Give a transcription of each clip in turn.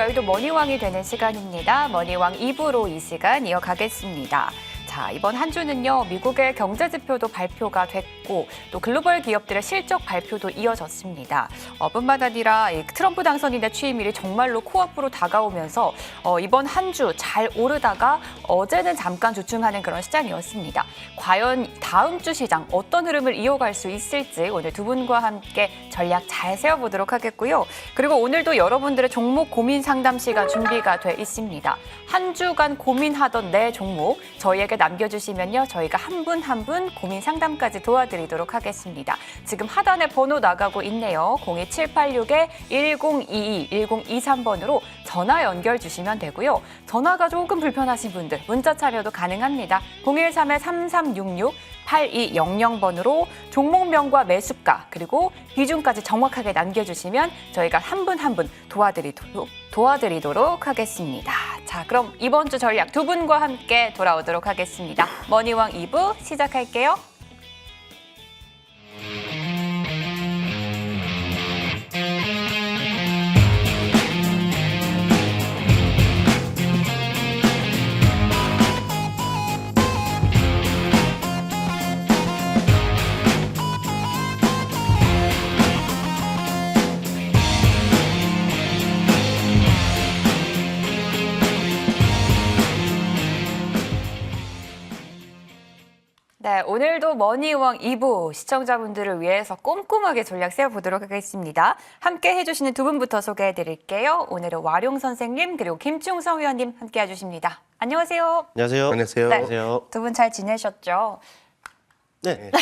여의도 머니왕이 되는 시간입니다. 머니왕 2부로 이 시간 이어가겠습니다. 자, 이번 한 주는요, 미국의 경제 지표도 발표가 됐고 또 글로벌 기업들의 실적 발표도 이어졌습니다. 뿐만 아니라 트럼프 당선인의 취임일이 정말로 코앞으로 다가오면서 이번 한 주 잘 오르다가 어제는 잠깐 주춤하는 그런 시장이었습니다. 과연 다음 주 시장 어떤 흐름을 이어갈 수 있을지 오늘 두 분과 함께 전략 잘 세워보도록 하겠고요. 그리고 오늘도 여러분들의 종목 고민 상담 시간 준비가 돼 있습니다. 한 주간 고민하던 내 종목 저희에게 남겨주시면요. 저희가 한 분 한 분 고민 상담까지 도와드리도록 하겠습니다. 지금 하단에 번호 나가고 있네요. 02786-1022, 1023번으로 전화 연결 주시면 되고요. 전화가 조금 불편하신 분들 문자 참여도 가능합니다. 013-3366-8200번으로 종목명과 매수가 그리고 비중까지 정확하게 남겨주시면 저희가 한 분 한 분 도와드리도록 하겠습니다. 자, 그럼 이번 주 전략 두 분과 함께 돌아오도록 하겠습니다. 머니왕 2부 시작할게요. 네, 오늘도 머니왕 2부 시청자분들을 위해서 꼼꼼하게 전략 세워보도록 하겠습니다. 함께 해주시는 두 분부터 소개해드릴게요. 오늘은 와룡 선생님 그리고 김충성 위원님 함께 해주십니다. 안녕하세요. 안녕하세요. 안녕하세요. 네. 안녕하세요. 두 분 잘 지내셨죠? 네.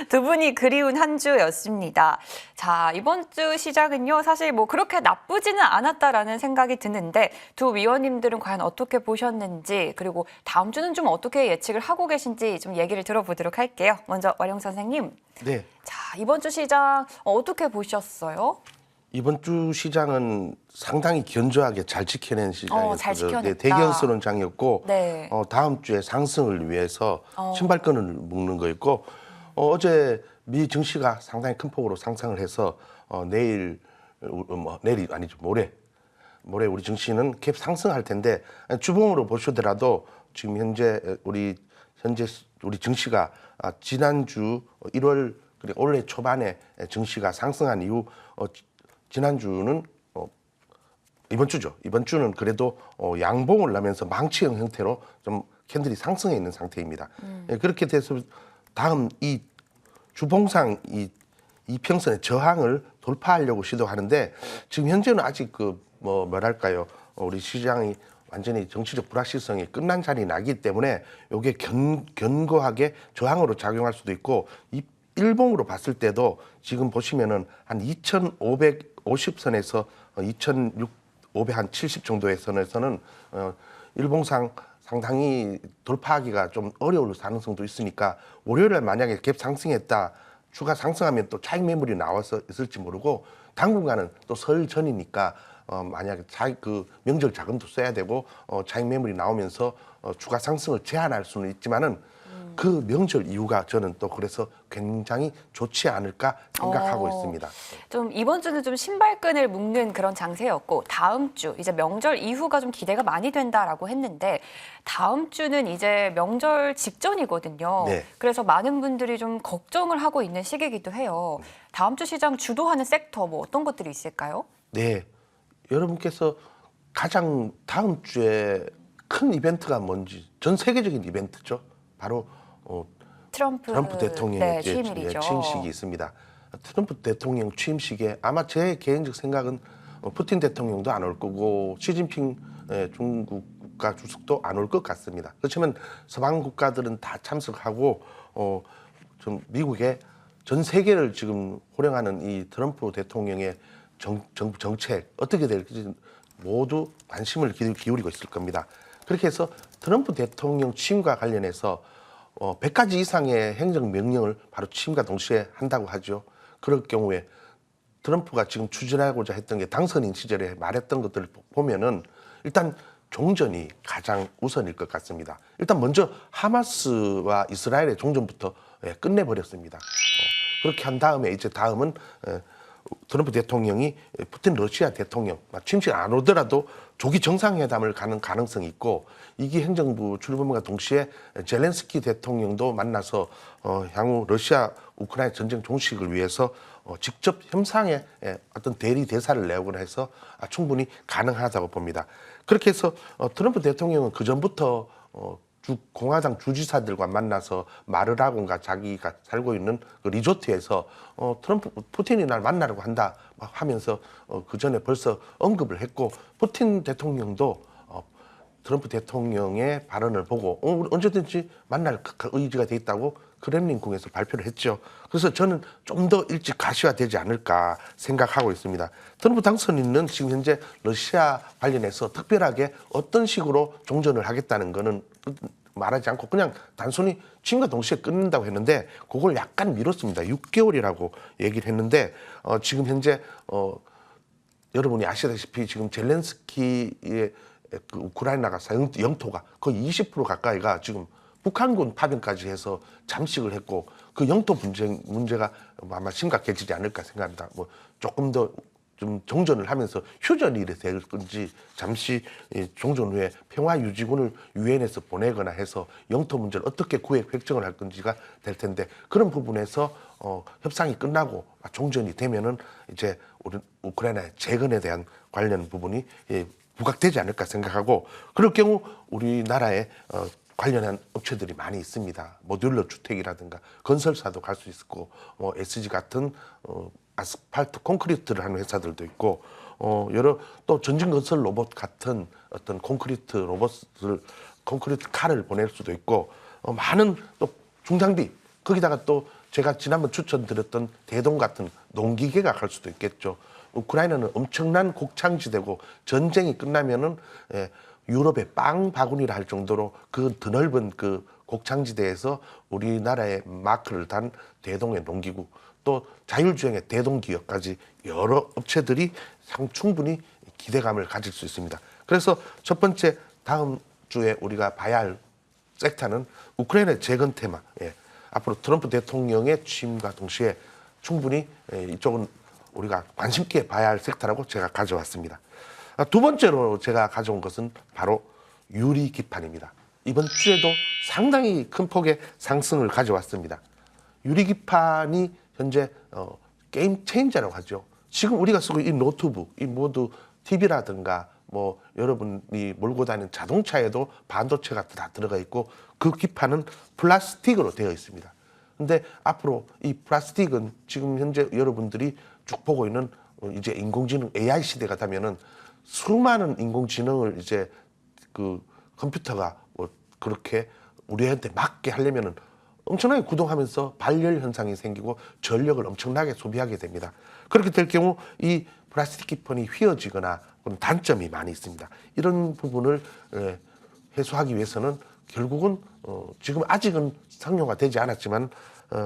두 분이 그리운 한 주였습니다. 자, 이번 주 시작은요, 사실 뭐 그렇게 나쁘지는 않았다라는 생각이 드는데 두 위원님들은 과연 어떻게 보셨는지 그리고 다음 주는 좀 어떻게 예측을 하고 계신지 좀 얘기를 들어보도록 할게요. 먼저 와룡 선생님. 네. 자, 이번 주 시장 어떻게 보셨어요? 이번 주 시장은 상당히 견조하게 잘 지켜낸 시장이었어요. 잘 지켜냈다. 네, 대견스러운 장이었고 네. 다음 주에 상승을 위해서 신발끈을 묶는 거였고 어제 미 증시가 상당히 큰 폭으로 상승을 해서 내일이 아니죠, 모레 우리 증시는 갭 상승할 텐데 주봉으로 보시더라도 지금 현재 우리 증시가 지난주 1월 그리고 올해 초반에 증시가 상승한 이후 지난주는 이번 주는 그래도 양봉을 나면서 망치형 형태로 좀 캔들이 상승해 있는 상태입니다. 그렇게 돼서 다음 이 주봉상 이 이평선의 저항을 돌파하려고 시도하는데 지금 현재는 아직 뭐랄까요, 우리 시장이 완전히 정치적 불확실성이 끝난 자리 나기 때문에 이게 견고하게 저항으로 작용할 수도 있고 일봉으로 봤을 때도 지금 보시면은 한 2,550선에서 2,570 정도의 선에서는 일봉상 상당히 돌파하기가 좀 어려울 가능성도 있으니까 월요일에 만약에 갭 상승했다, 주가 상승하면 또 차익 매물이 나와서 있을지 모르고 당분간은 또 설 전이니까 만약에 명절 자금도 써야 되고 차익 매물이 나오면서 주가 상승을 제한할 수는 있지만은 그 명절 이후가 저는 또 그래서 굉장히 좋지 않을까 생각하고 있습니다. 좀 이번 주는 좀 신발끈을 묶는 그런 장세였고 다음 주 이제 명절 이후가 좀 기대가 많이 된다라고 했는데 다음 주는 이제 명절 직전이거든요. 네. 그래서 많은 분들이 좀 걱정을 하고 있는 시기이기도 해요. 다음 주 시장 주도하는 섹터 뭐 어떤 것들이 있을까요? 네, 여러분께서 가장 다음 주에 큰 이벤트가 뭔지 전 세계적인 이벤트죠. 바로 트럼프 대통령의 취임일이죠. 취임식이 있습니다. 트럼프 대통령 취임식에 아마 제 개인적 생각은 푸틴 대통령도 안 올 거고 시진핑 중국 국가 주석도 안 올 것 같습니다. 그렇지만 서방 국가들은 다 참석하고 좀 미국의 전 세계를 지금 호령하는 이 트럼프 대통령의 정부 정책 어떻게 될지 모두 관심을 기울이고 있을 겁니다. 그렇게 해서 트럼프 대통령 취임과 관련해서 100가지 이상의 행정명령을 바로 취임과 동시에 한다고 하죠. 그럴 경우에 트럼프가 지금 추진하고자 했던 게 당선인 시절에 말했던 것들을 보면은 일단 종전이 가장 우선일 것 같습니다. 일단 먼저 하마스와 이스라엘의 종전부터 끝내버렸습니다. 그렇게 한 다음에 이제 다음은 트럼프 대통령이 푸틴 러시아 대통령 침식 안 오더라도 조기 정상회담을 가는 가능성이 있고, 이기 행정부 출범과 동시에 젤렌스키 대통령도 만나서 향후 러시아 우크라이나 전쟁 종식을 위해서 직접 협상에 어떤 대리 대사를 내오거나 해서 충분히 가능하다고 봅니다. 그렇게 해서 트럼프 대통령은 그 전부터 공화당 주지사들과 만나서 마르라곤과 자기가 살고 있는 그 리조트에서 푸틴이 날 만나려고 한다 하면서 그 전에 벌써 언급을 했고, 푸틴 대통령도 트럼프 대통령의 발언을 보고 언제든지 만날 의지가 돼 있다고 크렘린궁에서 발표를 했죠. 그래서 저는 좀 더 일찍 가시화되지 않을까 생각하고 있습니다. 트럼프 당선인은 지금 현재 러시아 관련해서 특별하게 어떤 식으로 종전을 하겠다는 거는 말하지 않고 그냥 단순히 취임과 동시에 끊는다고 했는데, 그걸 약간 미뤘습니다. 6개월이라고 얘기를 했는데 지금 현재 여러분이 아시다시피 지금 젤렌스키의 그 우크라이나가 영토가 거의 20% 가까이가 지금 북한군 파병까지 해서 잠식을 했고, 그 영토 문제가 아마 심각해지지 않을까 생각합니다. 뭐 조금 더 좀 종전을 하면서 휴전이 될 건지, 잠시 종전 후에 평화유지군을 유엔에서 보내거나 해서 영토 문제를 어떻게 구획 획정을 할 건지가 될 텐데, 그런 부분에서 협상이 끝나고 종전이 되면은 이제 우리 우크라이나의 재건에 대한 관련 부분이 부각되지 않을까 생각하고, 그럴 경우 우리나라에 관련한 업체들이 많이 있습니다. 모듈러 주택이라든가 건설사도 갈 수 있고, SG 같은 아스팔트 콘크리트를 하는 회사들도 있고, 여러 또 전진 건설 로봇 같은 어떤 콘크리트 로봇을 콘크리트 칼을 보낼 수도 있고, 많은 또 중장비, 거기다가 또 제가 지난번 추천드렸던 대동 같은 농기계가 갈 수도 있겠죠. 우크라이나는 엄청난 곡창지대고 전쟁이 끝나면은 유럽의 빵 바구니라 할 정도로 그 드넓은 그 곡창지대에서 우리나라의 마크를 단 대동의 농기구, 또 자율주행의 대동기업까지 여러 업체들이 충분히 기대감을 가질 수 있습니다. 그래서 첫 번째 다음 주에 우리가 봐야 할 섹터는 우크라이나 재건 테마. 앞으로 트럼프 대통령의 취임과 동시에 충분히 이쪽은 우리가 관심 있게 봐야 할 섹터라고 제가 가져왔습니다. 두 번째로 제가 가져온 것은 바로 유리기판입니다. 이번 주에도 상당히 큰 폭의 상승을 가져왔습니다. 유리기판이 현재 게임 체인저라고 하죠. 지금 우리가 쓰고 있는 이 노트북, 이 모두 TV라든가 뭐 여러분이 몰고 다니는 자동차에도 반도체가 다 들어가 있고, 그 기판은 플라스틱으로 되어 있습니다. 근데 앞으로 이 플라스틱은 지금 현재 여러분들이 쭉 보고 있는 이제 인공지능 AI 시대가 되면은 수많은 인공지능을 이제 그 컴퓨터가 뭐 그렇게 우리한테 맞게 하려면은 엄청나게 구동하면서 발열 현상이 생기고 전력을 엄청나게 소비하게 됩니다. 그렇게 될 경우 이 플라스틱 기판이 휘어지거나 그런 단점이 많이 있습니다. 이런 부분을 해소하기 위해서는 결국은 지금 아직은 상용화 되지 않았지만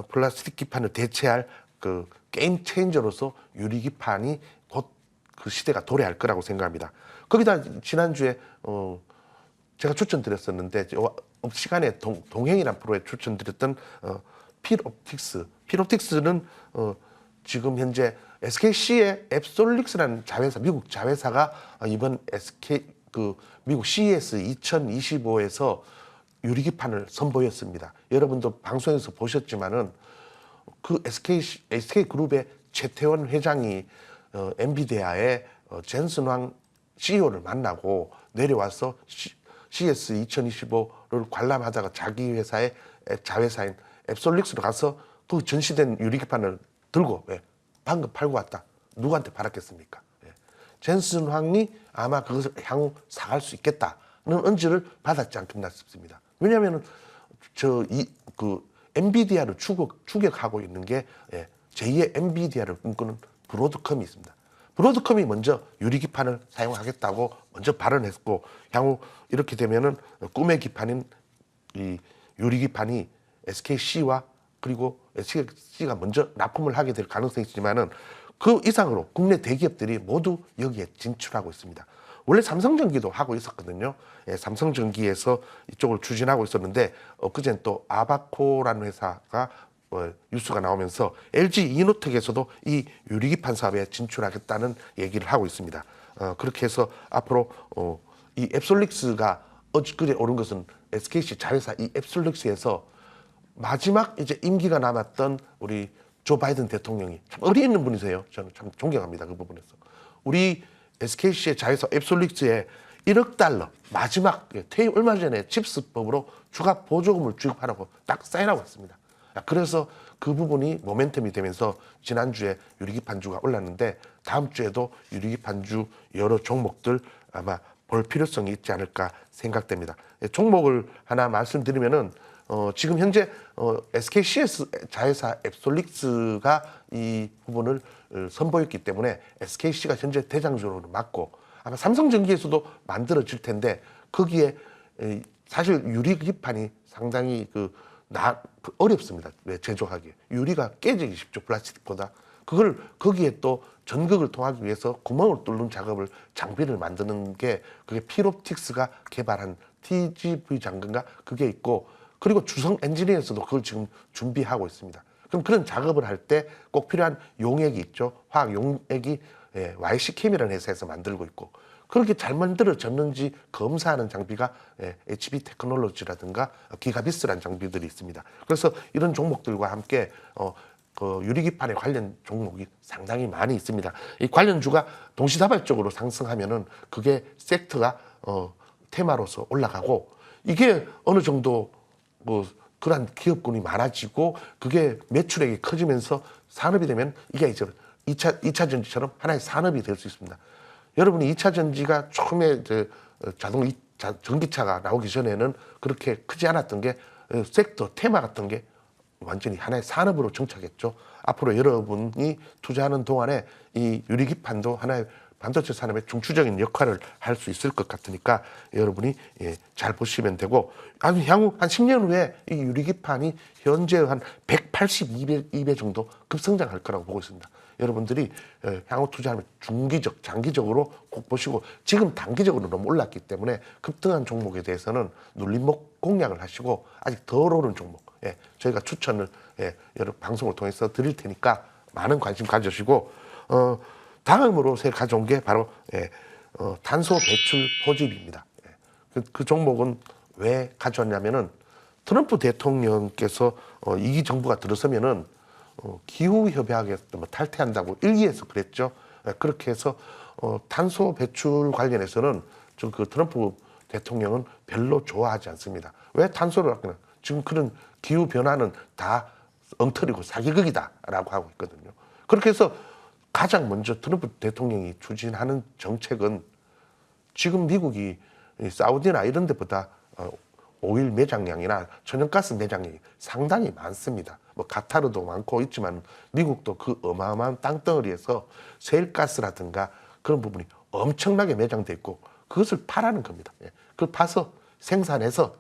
플라스틱 기판을 대체할 그 게임 체인저로서 유리 기판이 곧 그 시대가 도래할 거라고 생각합니다. 거기다 지난주에 제가 추천드렸었는데 시간의 동행이라는 프로에 추천드렸던 필옵틱스는 지금 현재 SKC의 앱솔릭스라는 자회사, 미국 자회사가 이번 미국 CES 2025에서 유리기판을 선보였습니다. 여러분도 방송에서 보셨지만은 그 SK 그룹의 최태원 회장이 엔비디아의 젠슨 황 CEO를 만나고 내려와서 CES 2025를 관람하다가 자기 회사의 자회사인 앱솔릭스로 가서 그 전시된 유리기판을 들고 방금 팔고 왔다. 누구한테 팔았겠습니까? 젠슨 황이 아마 그것을 향후 사갈 수 있겠다는 언지를 받았지 않겠나 싶습니다. 왜냐하면 엔비디아를 추격하고 있는 게 제2의 엔비디아를 꿈꾸는 브로드컴이 있습니다. 브로드컴이 먼저 유리기판을 사용하겠다고 먼저 발언했고, 향후 이렇게 되면은 꿈의 기판인 이 유리기판이 SKC와 그리고 SKC가 먼저 납품을 하게 될 가능성이 있지만은 그 이상으로 국내 대기업들이 모두 여기에 진출하고 있습니다. 원래 삼성전기도 하고 있었거든요. 삼성전기에서 이쪽을 추진하고 있었는데 엊그제는 또 아바코라는 회사가 뉴스가 나오면서 LG 이노텍에서도 이 유리기판 사업에 진출하겠다는 얘기를 하고 있습니다. 그렇게 해서 앞으로 이 앱솔릭스가 어저께 오른 것은 SKC 자회사 이 앱솔릭스에서 마지막 이제 임기가 남았던 우리 조 바이든 대통령이 참 의리 있는 분이세요. 저는 참 존경합니다. 그 부분에서. 우리 SKC의 자회사 앱솔릭스에 1억 달러 마지막 퇴임 얼마 전에 칩스법으로 추가 보조금을 주입하라고 딱 사인하고 있습니다. 그래서 그 부분이 모멘텀이 되면서 지난주에 유리기판주가 올랐는데 다음 주에도 유리기판주 여러 종목들 아마 볼 필요성이 있지 않을까 생각됩니다. 종목을 하나 말씀드리면은 지금 현재 SKCS 자회사 앱솔릭스가 이 부분을 선보였기 때문에 SKC가 현재 대장주로 맞고 아마 삼성전기에서도 만들어질 텐데 거기에 사실 유리기판이 상당히 어렵습니다. 왜 제조하기 유리가 깨지기 쉽죠. 플라스틱보다 그걸 거기에 또 전극을 통하기 위해서 구멍을 뚫는 작업을 장비를 만드는 게 그게 필옵틱스가 개발한 TGV 장근가 그게 있고 그리고 주성 엔지니어에서도 그걸 지금 준비하고 있습니다. 그럼 그런 작업을 할 때 꼭 필요한 용액이 있죠. 화학 용액이 YC캠이라는 회사에서 만들고 있고 그렇게 잘 만들어졌는지 검사하는 장비가 HB 테크놀로지라든가 기가비스라는 장비들이 있습니다. 그래서 이런 종목들과 함께 그 유리기판에 관련 종목이 상당히 많이 있습니다. 이 관련주가 동시다발적으로 상승하면은 그게 섹터가 테마로서 올라가고 이게 어느 정도 그러한 기업군이 많아지고 그게 매출액이 커지면서 산업이 되면 이게 이제 2차 전지처럼 하나의 산업이 될 수 있습니다. 여러분이 2차 전지가 처음에 전기차가 나오기 전에는 그렇게 크지 않았던 게 섹터 테마 같은 게 완전히 하나의 산업으로 정착했죠. 앞으로 여러분이 투자하는 동안에 이 유리기판도 하나의 반도체 산업의 중추적인 역할을 할 수 있을 것 같으니까 여러분이 잘 보시면 되고 향후 한 10년 후에 이 유리기판이 현재 한 182배 정도 급성장할 거라고 보고 있습니다. 여러분들이 향후 투자하면 중기적, 장기적으로 꼭 보시고 지금 단기적으로 너무 올랐기 때문에 급등한 종목에 대해서는 눌림목 공략을 하시고 아직 덜 오른 종목 저희가 추천을 여러 방송을 통해서 드릴 테니까 많은 관심 가져주시고 다음으로 제가 가져온 게 바로 탄소 배출 포집입니다. 그 종목은 왜 가져왔냐면은 트럼프 대통령께서 이 정부가 들어서면은 기후 협약에서 탈퇴한다고 일기에서 그랬죠. 그렇게 해서 탄소 배출 관련해서는 그 트럼프 대통령은 별로 좋아하지 않습니다. 왜 탄소를 아끼나? 지금 그런 기후 변화는 다 엉터리고 사기극이다라고 하고 있거든요. 그렇게 해서 가장 먼저 트럼프 대통령이 추진하는 정책은 지금 미국이 사우디나 이런 데보다 오일 매장량이나 천연가스 매장량이 상당히 많습니다. 뭐 카타르도 많고 있지만 미국도 그 어마어마한 땅덩어리에서 세일가스라든가 그런 부분이 엄청나게 매장돼 있고 그것을 파라는 겁니다. 그걸 파서 생산해서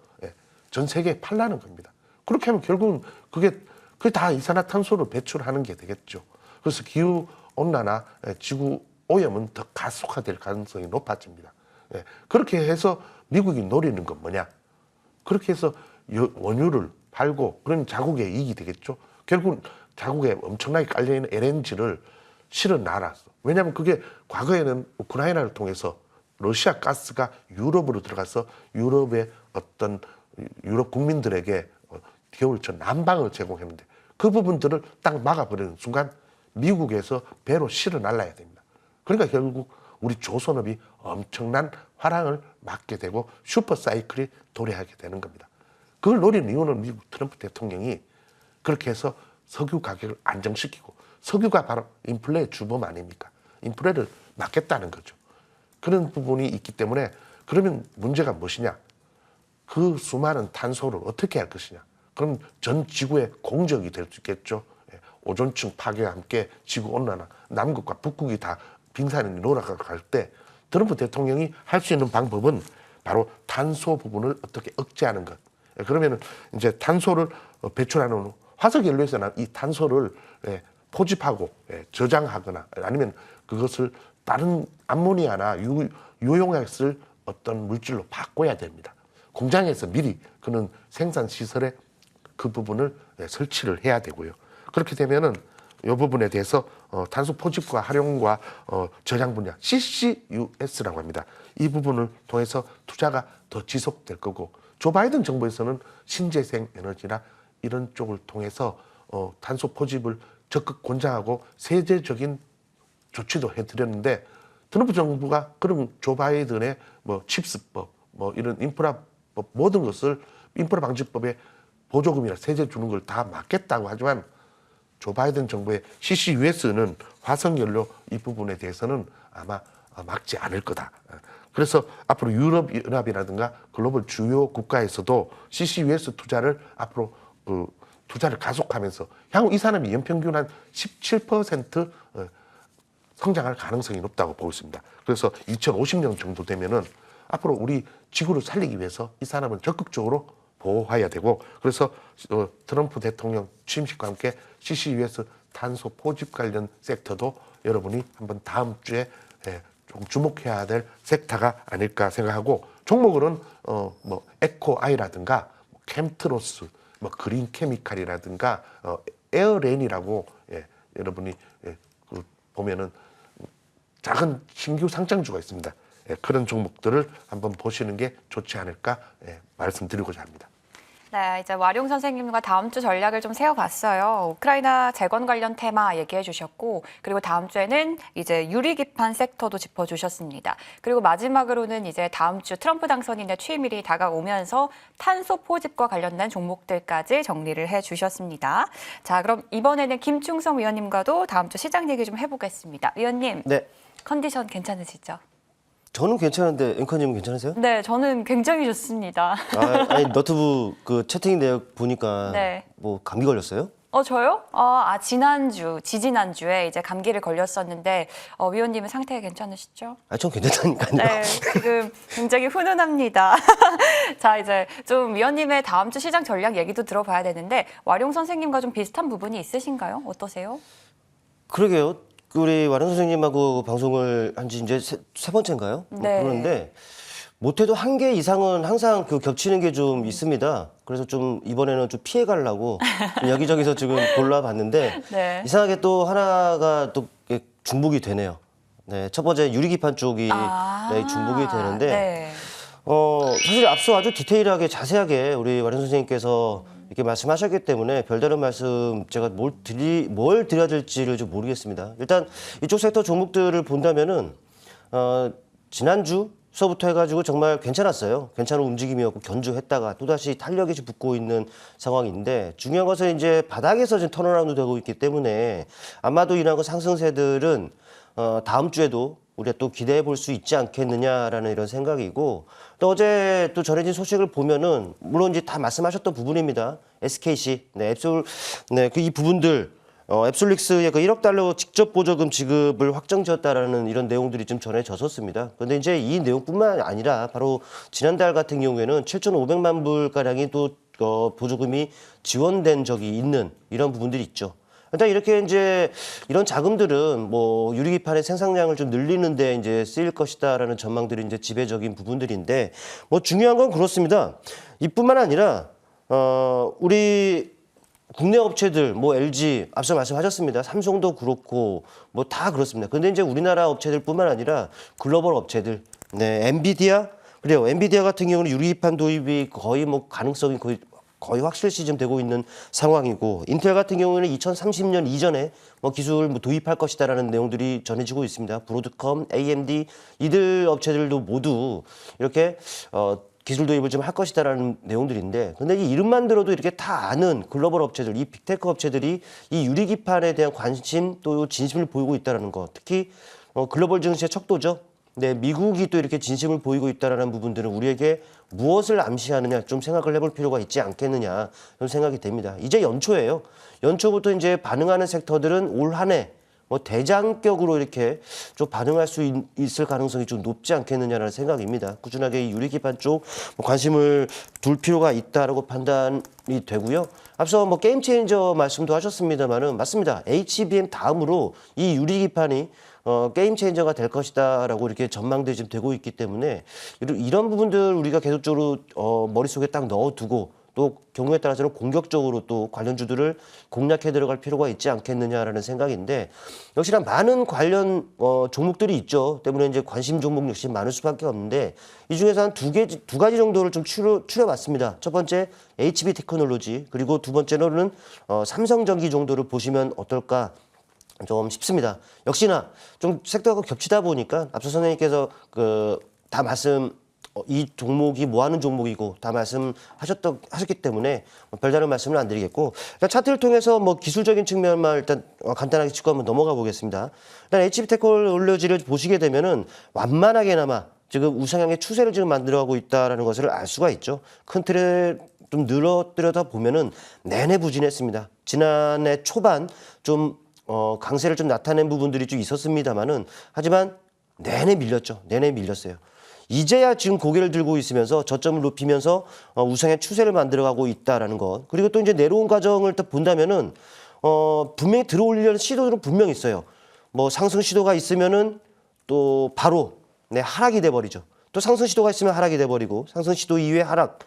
전 세계에 팔라는 겁니다. 그렇게 하면 결국은 그게 다 이산화탄소를 배출하는 게 되겠죠. 그래서 기후 온난화, 지구 오염은 더 가속화될 가능성이 높아집니다. 그렇게 해서 미국이 노리는 건 뭐냐? 그렇게 해서 원유를 팔고 그러면 자국의 이익이 되겠죠. 결국 자국에 엄청나게 깔려있는 LNG를 실어 날았어. 왜냐하면 그게 과거에는 우크라이나를 통해서 러시아 가스가 유럽으로 들어가서 유럽의 어떤 유럽 국민들에게 겨울철 난방을 제공했는데 그 부분들을 딱 막아버리는 순간 미국에서 배로 실어 날라야 됩니다. 그러니까 결국 우리 조선업이 엄청난 화랑을 맞게 되고 슈퍼사이클이 도래하게 되는 겁니다. 그걸 노리는 이유는 미국 트럼프 대통령이 그렇게 해서 석유 가격을 안정시키고 석유가 바로 인플레의 주범 아닙니까? 인플레를 막겠다는 거죠. 그런 부분이 있기 때문에 그러면 문제가 무엇이냐? 그 수많은 탄소를 어떻게 할 것이냐? 그럼 전 지구의 공적이 될 수 있겠죠. 오존층 파괴와 함께 지구온난화, 남극과 북극이 다 빙산이 돌아갈 때 트럼프 대통령이 할 수 있는 방법은 바로 탄소 부분을 어떻게 억제하는 것. 그러면은 이제 탄소를 배출하는 화석연료에서는 이 탄소를 포집하고 저장하거나 아니면 그것을 다른 암모니아나 유용액을 어떤 물질로 바꿔야 됩니다. 공장에서 미리 그런 생산 시설에 그 부분을 설치를 해야 되고요. 그렇게 되면은 이 부분에 대해서 탄소 포집과 활용과 저장 분야 CCUS라고 합니다. 이 부분을 통해서 투자가 더 지속될 거고 조 바이든 정부에서는 신재생 에너지나 이런 쪽을 통해서 탄소 포집을 적극 권장하고 세제적인 조치도 해드렸는데 트럼프 정부가 그럼 조 바이든의 뭐 칩스법, 뭐 이런 인프라법 모든 것을 인프라 방지법에 보조금이나 세제 주는 걸 다 막겠다고 하지만 조 바이든 정부의 CCUS는 화석연료 이 부분에 대해서는 아마 막지 않을 거다. 그래서 앞으로 유럽연합이라든가 글로벌 주요 국가에서도 CCUS 투자를 앞으로 투자를 가속하면서 향후 이 산업이 연평균 한 17% 성장할 가능성이 높다고 보고 있습니다. 그래서 2050년 정도 되면은 앞으로 우리 지구를 살리기 위해서 이 산업은 적극적으로 보호해야 되고 그래서 트럼프 대통령 취임식과 함께 CCUS 탄소 포집 관련 섹터도 여러분이 한번 다음 주에 조금 주목해야 될 섹터가 아닐까 생각하고 종목으로는 뭐 에코아이라든가 캠트로스, 뭐 그린 케미칼이라든가 에어레인이라고 여러분이 보면은 작은 신규 상장주가 있습니다. 그런 종목들을 한번 보시는 게 좋지 않을까 말씀드리고자 합니다. 네, 이제 와룡 선생님과 다음 주 전략을 좀 세워봤어요. 우크라이나 재건 관련 테마 얘기해 주셨고, 그리고 다음 주에는 이제 유리기판 섹터도 짚어주셨습니다. 그리고 마지막으로는 이제 다음 주 트럼프 당선인의 취임일이 다가오면서 탄소 포집과 관련된 종목들까지 정리를 해주셨습니다. 자, 그럼 이번에는 김충성 위원님과도 다음 주 시장 얘기 좀 해보겠습니다. 위원님, 네. 컨디션 괜찮으시죠? 저는 괜찮은데 앵커님은 괜찮으세요? 네, 저는 굉장히 좋습니다. 아니 너튜브 그 채팅 내역 보니까 네. 뭐 감기 걸렸어요? 저요? 지지난주에 이제 감기를 걸렸었는데, 위원님은 상태가 괜찮으시죠? 전 괜찮다니까요. 네, 지금 굉장히 훈훈합니다. 자, 이제 좀 위원님의 다음 주 시장 전략 얘기도 들어봐야 되는데, 와룡 선생님과 좀 비슷한 부분이 있으신가요? 어떠세요? 그러게요. 우리 와룡 선생님하고 방송을 한 지 이제 세 번째인가요? 네. 그런데 못해도 한 개 이상은 항상 그 겹치는 게 좀 있습니다. 그래서 좀 이번에는 좀 피해 가려고 여기저기서 지금 골라봤는데 네. 이상하게 또 하나가 또 중복이 되네요. 네, 첫 번째 유리기판 쪽이 네, 중복이 되는데 네. 사실 앞서 아주 디테일하게 자세하게 우리 와룡 선생님께서 이렇게 말씀하셨기 때문에 별다른 말씀 제가 뭘 드려야 될지를 좀 모르겠습니다. 일단 이쪽 섹터 종목들을 본다면은 지난주서부터 해가지고 정말 괜찮았어요. 괜찮은 움직임이었고 견주했다가 또다시 탄력이 좀 붙고 있는 상황인데 중요한 것은 이제 바닥에서 지금 턴어라운드 되고 있기 때문에 아마도 이런 그 상승세들은 다음 주에도 우리가 또 기대해 볼 수 있지 않겠느냐라는 이런 생각이고 또 어제 또 전해진 소식을 보면은 물론 이제 다 말씀하셨던 부분입니다. SKC, 앱솔, 이 부분들 앱솔릭스의 그 1억 달러 직접 보조금 지급을 확정지었다라는 이런 내용들이 좀 전해졌었습니다. 그런데 이제 이 내용뿐만 아니라 바로 지난달 같은 경우에는 7,500만 불 가량이 또 보조금이 지원된 적이 있는 이런 부분들이 있죠. 일단 이렇게 이제 이런 자금들은 뭐 유리기판의 생산량을 좀 늘리는데 이제 쓰일 것이다라는 전망들이 이제 지배적인 부분들인데 뭐 중요한 건 그렇습니다. 이뿐만 아니라 우리 국내 업체들 뭐 LG 앞서 말씀하셨습니다. 삼성도 그렇고 뭐 다 그렇습니다. 그런데 이제 우리나라 업체들뿐만 아니라 글로벌 업체들, 엔비디아 그래요. 엔비디아 같은 경우는 유리기판 도입이 거의 뭐 가능성이 거의 확실시 좀 되고 있는 상황이고 인텔 같은 경우에는 2030년 이전에 뭐 기술 뭐 도입할 것이다라는 내용들이 전해지고 있습니다. 브로드컴, AMD 이들 업체들도 모두 이렇게 기술 도입을 좀 할 것이다라는 내용들인데 근데 이 이름만 들어도 이렇게 다 아는 글로벌 업체들, 이 빅테크 업체들이 이 유리기판에 대한 관심 또 진심을 보이고 있다는 거 특히 글로벌 증시의 척도죠. 네, 미국이 또 이렇게 진심을 보이고 있다는 부분들은 우리에게 무엇을 암시하느냐 좀 생각을 해볼 필요가 있지 않겠느냐 이런 생각이 됩니다. 이제 연초예요. 연초부터 이제 반응하는 섹터들은 올 한 해 뭐 대장격으로 이렇게 좀 반응할 수 있을 가능성이 좀 높지 않겠느냐라는 생각입니다. 꾸준하게 이 유리기판 쪽 관심을 둘 필요가 있다라고 판단이 되고요. 앞서 뭐 게임 체인저 말씀도 하셨습니다만은 맞습니다. HBM 다음으로 이 유리기판이 게임 체인저가 될 것이다라고 이렇게 전망들이 지금 되고 있기 때문에 이런 부분들 우리가 계속적으로 머릿속에 딱 넣어두고 또 경우에 따라서는 공격적으로 또 관련주들을 공략해 들어갈 필요가 있지 않겠느냐라는 생각인데 역시나 많은 관련 종목들이 있죠. 때문에 이제 관심 종목 역시 많을 수밖에 없는데 이 중에서 한 두 가지 정도를 좀 추려봤습니다. 첫 번째 HB 테크놀로지 그리고 두 번째로는 삼성전기 정도를 보시면 어떨까 좀 싶습니다. 역시나 좀 섹터가 겹치다 보니까 앞서 선생님께서 다 이 종목이 뭐 하는 종목이고 다 하셨기 때문에 별다른 말씀을 안 드리겠고 일단 차트를 통해서 뭐 기술적인 측면만 일단 간단하게 짚고 한번 넘어가 보겠습니다. 일단 HB 테크놀로지를 보시게 되면은 완만하게나마 지금 우상향의 추세를 지금 만들어가고 있다라는 것을 알 수가 있죠. 큰 틀을 좀 늘어뜨려다 보면은 내내 부진했습니다. 지난해 초반 좀 강세를 좀 나타낸 부분들이 좀 있었습니다만은 하지만 내내 밀렸죠. 내내 밀렸어요. 이제야 지금 고개를 들고 있으면서 저점을 높이면서 우상의 추세를 만들어가고 있다라는 것. 그리고 또 이제 내려온 과정을 또 본다면은 분명히 들어올리려는 시도들은 분명히 있어요. 뭐 상승 시도가 있으면은 또 바로 하락이 돼버리죠. 또 상승 시도가 있으면 하락이 돼버리고 상승 시도 이후에 하락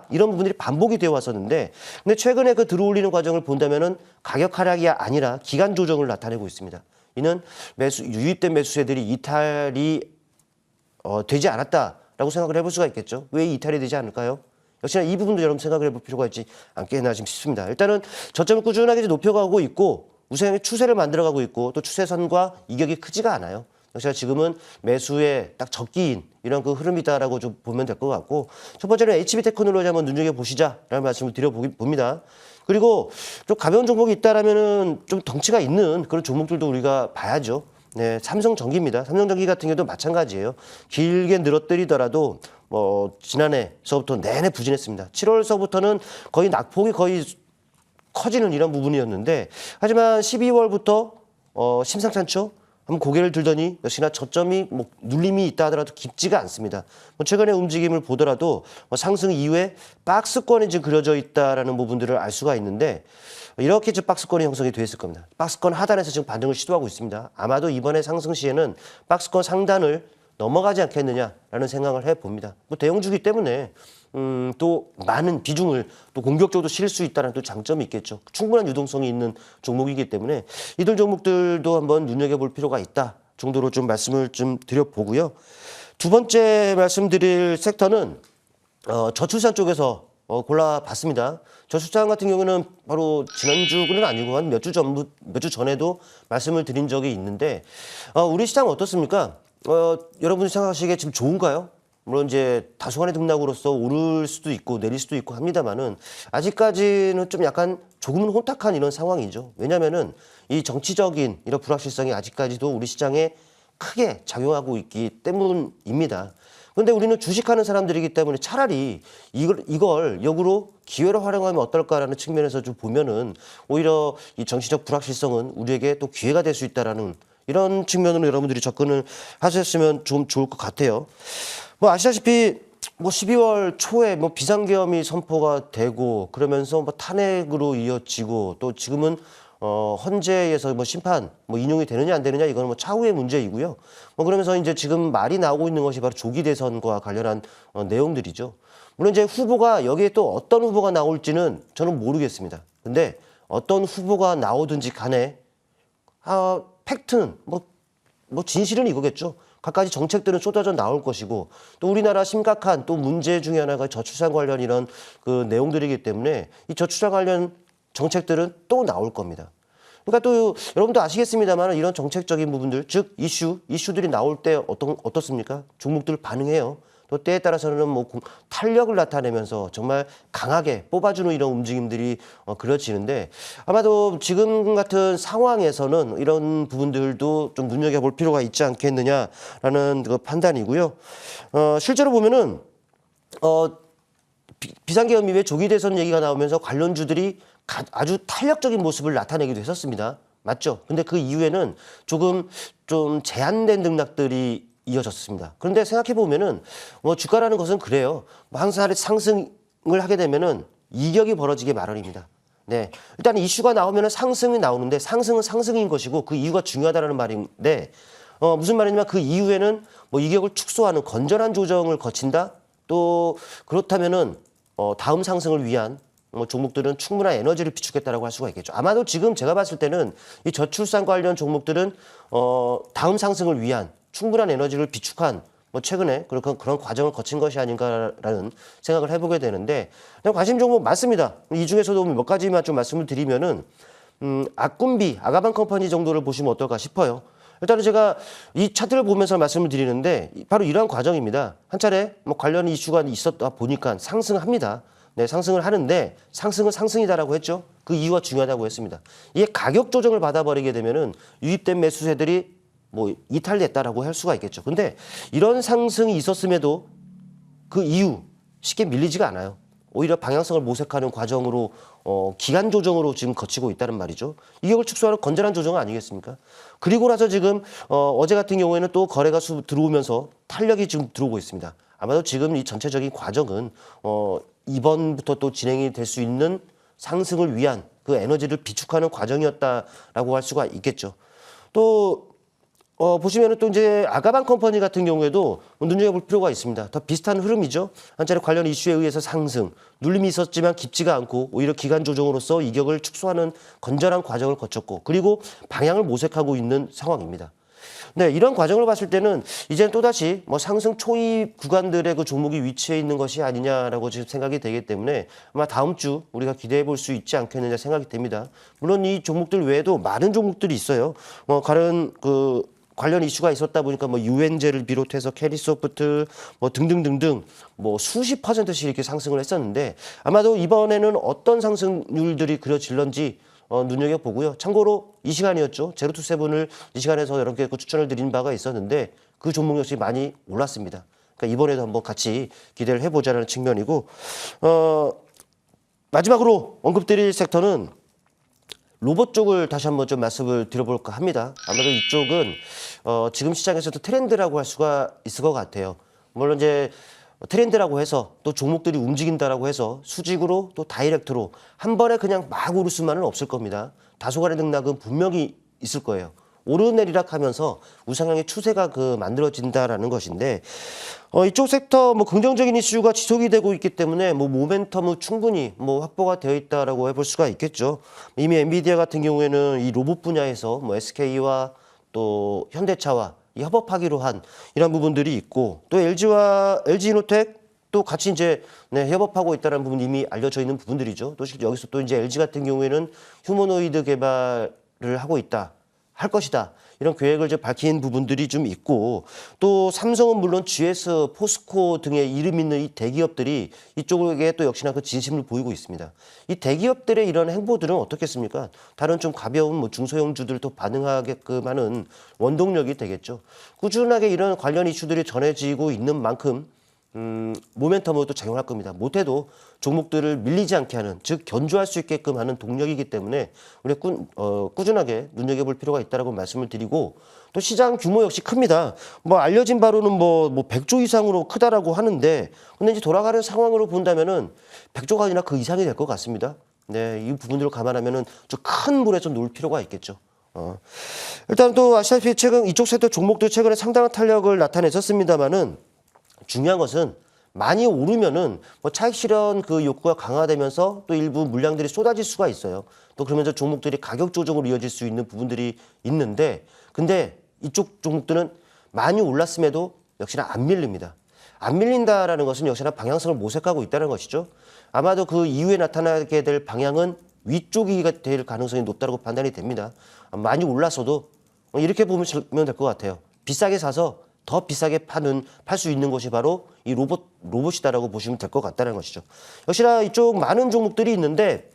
이런 부분들이 반복이 되어 왔었는데 근데 최근에 그 들어올리는 과정을 본다면은 가격 하락이 아니라 기간 조정을 나타내고 있습니다. 이는 유입된 매수세들이 이탈이 되지 않았다라고 생각을 해볼 수가 있겠죠. 왜 이탈이 되지 않을까요? 역시나 이 부분도 여러분 생각을 해볼 필요가 있지 않겠나 싶습니다. 일단은 저점을 꾸준하게 높여가고 있고 우상향의 추세를 만들어가고 있고 또 추세선과 이격이 크지가 않아요. 역시나 지금은 매수의 딱 적기인 이런 그 흐름이다라고 좀 보면 될 것 같고 첫 번째는 HB 테크놀로지 한번 눈여겨보시자라는 말씀을 드려봅니다. 그리고 좀 가벼운 종목이 있다라면은 좀 덩치가 있는 그런 종목들도 우리가 봐야죠. 네, 삼성전기입니다. 삼성전기 같은 경우도 마찬가지예요. 길게 늘어뜨리더라도 지난해서부터 내내 부진했습니다. 7월서부터는 거의 낙폭이 거의 커지는 이런 부분이었는데 하지만 12월부터 심상찮죠. 한번 고개를 들더니 역시나 저점이 눌림이 있다 하더라도 깊지가 않습니다. 최근의 움직임을 보더라도 상승 이후에 박스권이 지금 그려져 있다라는 부분들을 알 수가 있는데 이렇게 지금 박스권이 형성이 되어 있을 겁니다. 박스권 하단에서 지금 반등을 시도하고 있습니다. 아마도 이번에 상승 시에는 박스권 상단을 넘어가지 않겠느냐라는 생각을 해봅니다. 대형주기 때문에 또 많은 비중을 또 공격적으로 실을 수 있다는 또 장점이 있겠죠. 충분한 유동성이 있는 종목이기 때문에 이들 종목들도 한번 눈여겨볼 필요가 있다 정도로 좀 말씀을 좀 드려보고요. 두 번째 말씀드릴 섹터는 저출산 쪽에서 골라봤습니다. 저출산 같은 경우는 바로 지난주는 아니고 한 몇 주 전에도 말씀을 드린 적이 있는데 우리 시장은 어떻습니까? 여러분이 생각하시기에 지금 좋은가요? 물론 이제 다소간의 등락으로서 오를 수도 있고 내릴 수도 있고 합니다만은 아직까지는 좀 약간 조금은 혼탁한 이런 상황이죠. 왜냐면은 이 정치적인 이런 불확실성이 아직까지도 우리 시장에 크게 작용하고 있기 때문입니다. 그런데 우리는 주식하는 사람들이기 때문에 차라리 이걸 역으로 기회로 활용하면 어떨까라는 측면에서 좀 보면은 오히려 이 정치적 불확실성은 우리에게 또 기회가 될 수 있다라는 이런 측면으로 여러분들이 접근을 하셨으면 좀 좋을 것 같아요. 아시다시피 12월 초에 비상계엄이 선포가 되고 그러면서 탄핵으로 이어지고 또 지금은 헌재에서 심판 인용이 되느냐 안 되느냐 이거는 차후의 문제이고요. 그러면서 이제 지금 말이 나오고 있는 것이 바로 조기 대선과 관련한 내용들이죠. 물론 이제 후보가 여기에 또 어떤 후보가 나올지는 저는 모르겠습니다. 근데 어떤 후보가 나오든지 간에 팩트는 진실은 이거겠죠. 갖가지 정책들은 쏟아져 나올 것이고 또 우리나라 심각한 또 문제 중에 하나가 저출산 관련 이런 그 내용들이기 때문에 이 저출산 관련 정책들은 또 나올 겁니다. 그러니까 또 여러분도 아시겠습니다만 이런 정책적인 부분들 즉 이슈들이 나올 때 어떻습니까? 종목들 반응해요. 또 때에 따라서는 탄력을 나타내면서 정말 강하게 뽑아주는 이런 움직임들이 그려지는데 아마도 지금 같은 상황에서는 이런 부분들도 좀 눈여겨볼 필요가 있지 않겠느냐라는 그 판단이고요. 실제로 보면은 비상계엄 이후에 조기 대선 얘기가 나오면서 관련주들이 아주 탄력적인 모습을 나타내기도 했었습니다. 맞죠? 근데 그 이후에는 조금 좀 제한된 등락들이 이어졌습니다. 그런데 생각해 보면은 주가라는 것은 그래요. 항상 상승을 하게 되면은 이격이 벌어지게 마련입니다. 네, 일단 이슈가 나오면은 상승이 나오는데 상승은 상승인 것이고 그 이유가 중요하다는 말인데 무슨 말이냐면 그 이후에는 이격을 축소하는 건전한 조정을 거친다. 또 그렇다면은 다음 상승을 위한 종목들은 충분한 에너지를 비축했다라고 할 수가 있겠죠. 아마도 지금 제가 봤을 때는 이 저출산 관련 종목들은 다음 상승을 위한 충분한 에너지를 비축한 최근에 그런 과정을 거친 것이 아닌가라는 생각을 해보게 되는데 관심 종목 많습니다. 이 중에서도 몇 가지만 좀 말씀을 드리면은 아꿈비, 아가방 컴퍼니 정도를 보시면 어떨까 싶어요. 일단은 제가 이 차트를 보면서 말씀을 드리는데 바로 이러한 과정입니다. 한 차례 관련 이슈가 있었다 보니까 상승합니다. 네, 상승을 하는데 상승은 상승이다라고 했죠. 그 이유가 중요하다고 했습니다. 이게 가격 조정을 받아버리게 되면은 유입된 매수세들이 이탈됐다라고 할 수가 있겠죠. 근데 이런 상승이 있었음에도 그 이후 쉽게 밀리지가 않아요. 오히려 방향성을 모색하는 과정으로 기간 조정으로 지금 거치고 있다는 말이죠. 이격을 축소하는 건전한 조정 아니겠습니까? 그리고 나서 지금 어제 같은 경우에는 또 거래가 들어오면서 탄력이 지금 들어오고 있습니다. 아마도 지금 이 전체적인 과정은 이번부터 또 진행이 될 수 있는 상승을 위한 그 에너지를 비축하는 과정이었다라고 할 수가 있겠죠. 또 보시면은 또 이제 아가방 컴퍼니 같은 경우에도 눈여겨볼 필요가 있습니다. 더 비슷한 흐름이죠. 한 차례 관련 이슈에 의해서 상승, 눌림이 있었지만 깊지가 않고 오히려 기간 조정으로서 이격을 축소하는 건전한 과정을 거쳤고 그리고 방향을 모색하고 있는 상황입니다. 네, 이런 과정을 봤을 때는 이제는 또다시 상승 초입 구간들의 그 종목이 위치해 있는 것이 아니냐라고 지금 생각이 되기 때문에 아마 다음 주 우리가 기대해 볼 수 있지 않겠느냐 생각이 됩니다. 물론 이 종목들 외에도 많은 종목들이 있어요. 다른 관련 이슈가 있었다 보니까 유엔제를 비롯해서 캐리소프트 등등등등 수십 %씩 이렇게 상승을 했었는데 아마도 이번에는 어떤 상승률들이 그려질런지 눈여겨보고요. 참고로 이 시간이었죠. 제로투세븐을 이 시간에서 여러분께 추천을 드린 바가 있었는데 그 종목 역시 많이 올랐습니다. 그러니까 이번에도 한번 같이 기대를 해보자는 측면이고 마지막으로 언급드릴 섹터는 로봇 쪽을 다시 한번 좀 말씀을 드려볼까 합니다. 아마도 이쪽은 지금 시장에서도 트렌드라고 할 수가 있을 것 같아요. 물론 이제 트렌드라고 해서 또 종목들이 움직인다라고 해서 수직으로 또 다이렉트로 한 번에 그냥 막 오를 수만은 없을 겁니다. 다소간의 등락은 분명히 있을 거예요. 오르내리락 하면서 우상향의 추세가 만들어진다라는 것인데 이쪽 섹터 긍정적인 이슈가 지속이 되고 있기 때문에 모멘텀은 충분히 확보가 되어 있다라고 해볼 수가 있겠죠. 이미 엔비디아 같은 경우에는 이 로봇 분야에서 SK와 또 현대차와 협업하기로 한 이런 부분들이 있고 또 LG이노텍 또 같이 이제 협업하고 있다는 부분이 이미 알려져 있는 부분들이죠. 또 실제 여기서 또 이제 LG 같은 경우에는 휴머노이드 개발을 하고 있다. 할 것이다. 이런 계획을 이제 밝힌 부분들이 좀 있고 또 삼성은 물론 GS, 포스코 등의 이름 있는 이 대기업들이 이쪽에 또 역시나 그 진심을 보이고 있습니다. 이 대기업들의 이런 행보들은 어떻겠습니까? 다른 좀 가벼운 중소형주들도 반응하게끔 하는 원동력이 되겠죠. 꾸준하게 이런 관련 이슈들이 전해지고 있는 만큼 모멘텀으로 또 작용할 겁니다. 못해도 종목들을 밀리지 않게 하는, 즉 견주할 수 있게끔 하는 동력이기 때문에 우리가 꾸준하게 눈여겨볼 필요가 있다라고 말씀을 드리고 또 시장 규모 역시 큽니다. 알려진 바로는 100조 이상으로 크다라고 하는데 근데 이제 돌아가는 상황으로 본다면은 100조가 아니라 그 이상이 될 것 같습니다. 네, 이 부분들을 감안하면은 좀 큰 물에서 놓을 필요가 있겠죠. 일단 또 아시다시피 최근 이쪽 섹터 종목들 최근에 상당한 탄력을 나타냈었습니다만은 중요한 것은 많이 오르면은 차익 실현 그 욕구가 강화되면서 또 일부 물량들이 쏟아질 수가 있어요. 또 그러면서 종목들이 가격 조정으로 이어질 수 있는 부분들이 있는데 근데 이쪽 종목들은 많이 올랐음에도 역시나 안 밀립니다. 안 밀린다라는 것은 역시나 방향성을 모색하고 있다는 것이죠. 아마도 그 이후에 나타나게 될 방향은 위쪽이 될 가능성이 높다고 판단이 됩니다. 많이 올랐어도 이렇게 보면 될 것 같아요. 비싸게 사서 더 비싸게 팔 수 있는 것이 바로 이 로봇이다라고 보시면 될 것 같다는 것이죠. 역시나 이쪽 많은 종목들이 있는데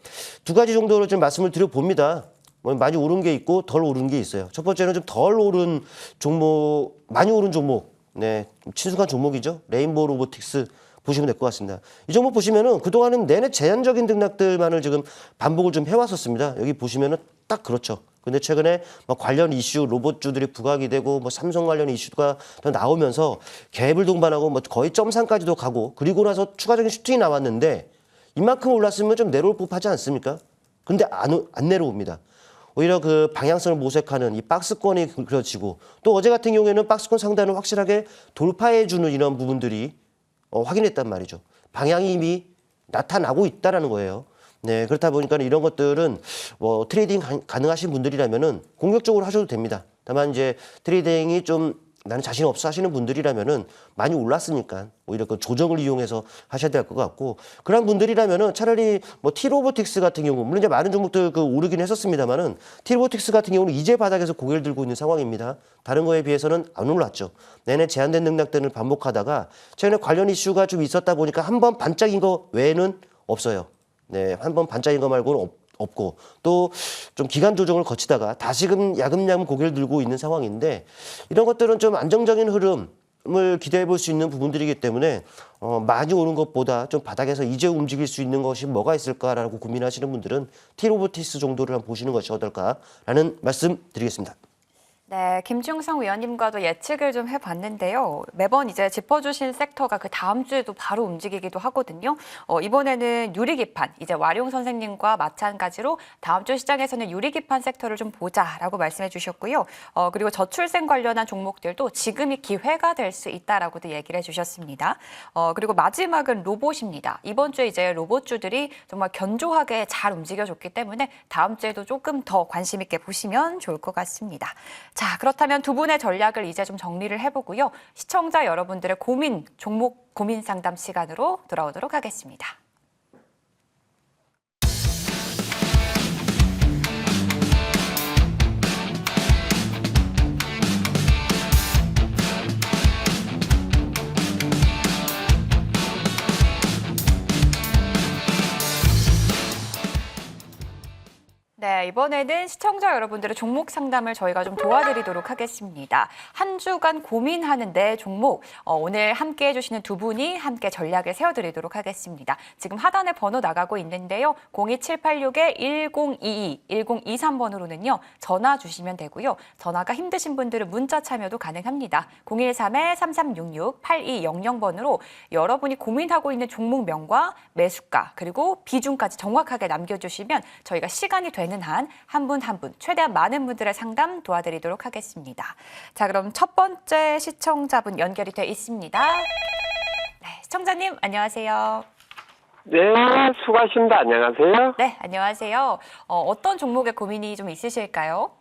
두 가지 정도로 좀 말씀을 드려봅니다. 많이 오른 게 있고 덜 오른 게 있어요. 첫 번째는 좀 덜 오른 종목, 많이 오른 종목, 네, 친숙한 종목이죠. 레인보우 로보틱스 보시면 될 것 같습니다. 이 종목 보시면은 그동안은 내내 제한적인 등락들만을 지금 반복을 좀 해왔었습니다. 여기 보시면은 딱 그렇죠. 근데 최근에 관련 이슈 로봇주들이 부각이 되고 삼성 관련 이슈가 더 나오면서 갭을 동반하고 거의 점상까지도 가고 그리고 나서 추가적인 슈팅이 나왔는데 이만큼 올랐으면 좀 내려올 법하지 않습니까? 근데 안 내려옵니다. 오히려 그 방향성을 모색하는 이 박스권이 그려지고 또 어제 같은 경우에는 박스권 상단을 확실하게 돌파해주는 이런 부분들이 확인했단 말이죠. 방향이 이미 나타나고 있다라는 거예요. 네, 그렇다 보니까 이런 것들은 뭐 트레이딩 가능하신 분들이라면은 공격적으로 하셔도 됩니다. 다만 이제 트레이딩이 좀 나는 자신 없어 하시는 분들이라면은 많이 올랐으니까 오히려 그 조정을 이용해서 하셔야 될 것 같고, 그런 분들이라면은 차라리 뭐 T로보틱스 같은 경우, 물론 이제 많은 종목들 그 오르긴 했었습니다만은 T로보틱스 같은 경우는 이제 바닥에서 고개를 들고 있는 상황입니다. 다른 거에 비해서는 안 올랐죠. 내내 제한된 능력들을 반복하다가 최근에 관련 이슈가 좀 있었다 보니까 한 번 반짝인 거 외에는 없어요. 네, 한 번 반짝인 거 말고는 없고, 또 좀 기간 조정을 거치다가 다시금 야금야금 고개를 들고 있는 상황인데, 이런 것들은 좀 안정적인 흐름을 기대해 볼 수 있는 부분들이기 때문에 많이 오는 것보다 좀 바닥에서 이제 움직일 수 있는 것이 뭐가 있을까라고 고민하시는 분들은 T로보틱스 정도를 한번 보시는 것이 어떨까라는 말씀 드리겠습니다. 네, 김충성 위원님과도 예측을 좀 해봤는데요. 매번 이제 짚어주신 섹터가 그 다음 주에도 바로 움직이기도 하거든요. 이번에는 유리기판, 이제 와룡 선생님과 마찬가지로 다음 주 시장에서는 유리기판 섹터를 좀 보자라고 말씀해 주셨고요. 그리고 저출생 관련한 종목들도 지금이 기회가 될 수 있다라고도 얘기를 해주셨습니다. 그리고 마지막은 로봇입니다. 이번 주에 이제 로봇주들이 정말 견조하게 잘 움직여줬기 때문에 다음 주에도 조금 더 관심 있게 보시면 좋을 것 같습니다. 자, 그렇다면 두 분의 전략을 이제 좀 정리를 해보고요. 시청자 여러분들의 고민, 종목 고민 상담 시간으로 돌아오도록 하겠습니다. 네, 이번에는 시청자 여러분들의 종목 상담을 저희가 좀 도와드리도록 하겠습니다. 한 주간 고민하는 내 종목, 오늘 함께 해주시는 두 분이 함께 전략을 세워드리도록 하겠습니다. 지금 하단에 번호 나가고 있는데요. 02786-1022, 1023번으로는요. 전화 주시면 되고요. 전화가 힘드신 분들은 문자 참여도 가능합니다. 013-3366-8200번으로 여러분이 고민하고 있는 종목명과 매수가, 그리고 비중까지 정확하게 남겨주시면 저희가 시간이 되는 한 분 한 분, 최대한 많은 분들의 상담 도와드리도록 하겠습니다. 자, 그럼 첫 번째 시청자분 연결이 돼 있습니다. 네, 시청자님 안녕하세요. 네, 수고하십니다. 안녕하세요. 네, 안녕하세요. 어떤 종목에 고민이 좀 있으실까요?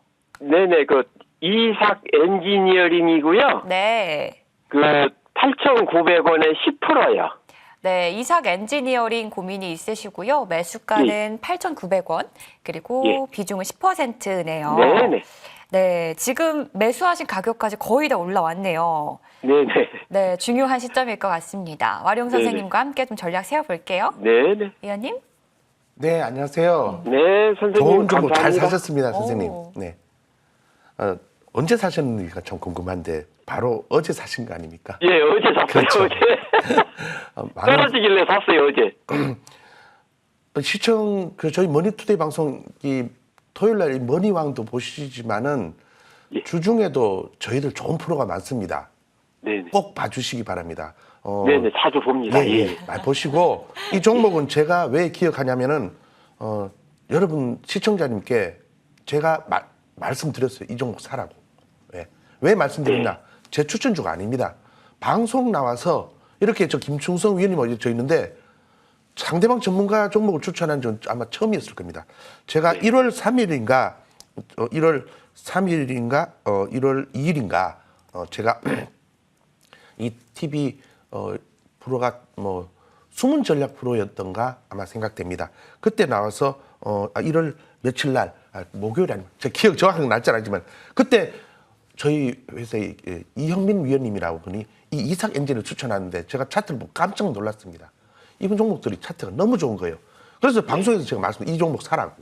네네, 그 이삭 엔지니어링이고요. 네. 그 8,900원에 10%요. 네, 이삭 엔지니어링 고민이 있으시고요. 매수가는 8,900원, 그리고 비중은 10%네요. 네네. 네, 지금 매수하신 가격까지 거의 다 올라왔네요. 네네. 네, 중요한 시점일 것 같습니다. 와룡 선생님과 함께 좀 전략 세워볼게요. 네네. 위원님? 네, 안녕하세요. 네, 선생님. 좋은 정보 잘 감사합니다. 사셨습니다, 선생님. 오. 네. 언제 사셨는지가 참 궁금한데 바로 어제 사신 거 아닙니까? 예, 어제 샀어요, 그렇죠. 어제. 많은 떨어지길래 샀어요, 어제. 저희 머니투데이 방송 이 토요일 날 머니왕도 보시지만은 예. 주중에도 저희들 좋은 프로가 많습니다. 네네. 꼭 봐주시기 바랍니다. 네네, 자주 봅니다. 예. 많이 보시고 이 종목은 제가 왜 기억하냐면은 여러분 시청자님께 제가 말씀드렸어요. 이 종목 사라고. 왜 말씀드렸냐? 제 추천주가 아닙니다. 방송 나와서 이렇게 저 김충성 위원님 어디 저 있는데 상대방 전문가 종목을 추천한 건 아마 처음이었을 겁니다. 제가 1월 3일인가 1월 2일인가 제가 이 TV 프로가 뭐 숨은 전략 프로였던가 아마 생각됩니다. 그때 나와서 1월 며칠 날 목요일 아니면 제 기억 정확한 날짜는 아니지만 그때 저희 회사의 이형민 위원님이라고 분이 이 이삭 엔진을 추천하는데 제가 차트를 보고 깜짝 놀랐습니다. 이번 종목들이 차트가 너무 좋은 거예요. 그래서 방송에서 제가 말씀드린 이 종목 사라고.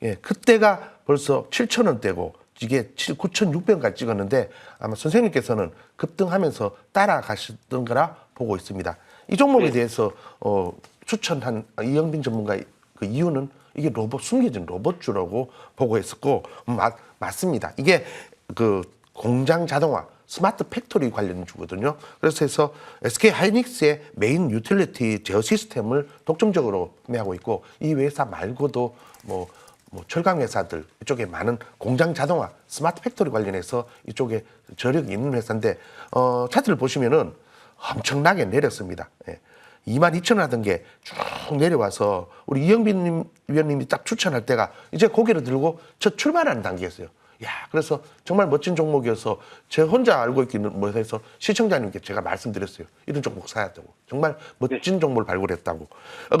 예, 그때가 벌써 7,000원대고 이게 9,600원까지 찍었는데 아마 선생님께서는 급등하면서 따라가셨던 거라 보고 있습니다. 이 종목에 대해서 추천한 이영빈 전문가의 그 이유는 이게 숨겨진 로봇주라고 보고 있었고 맞습니다. 이게 그 공장 자동화 스마트 팩토리 관련 주거든요. 그래서 해서 SK 하이닉스의 메인 유틸리티 제어 시스템을 독점적으로 판매하고 있고 이 회사 말고도 뭐 철강 회사들 이쪽에 많은 공장 자동화 스마트 팩토리 관련해서 이쪽에 저력이 있는 회사인데 차트를 보시면은 엄청나게 내렸습니다. 예. 22,000원 하던 게 쭉 내려와서 우리 이영빈 위원님이 딱 추천할 때가 이제 고개를 들고 첫 출발하는 단계였어요. 야, 그래서 정말 멋진 종목이어서 제가 혼자 알고 있기는 뭐해서 시청자님께 제가 말씀드렸어요. 이런 종목 사야 되고 정말 멋진 종목을 발굴했다고.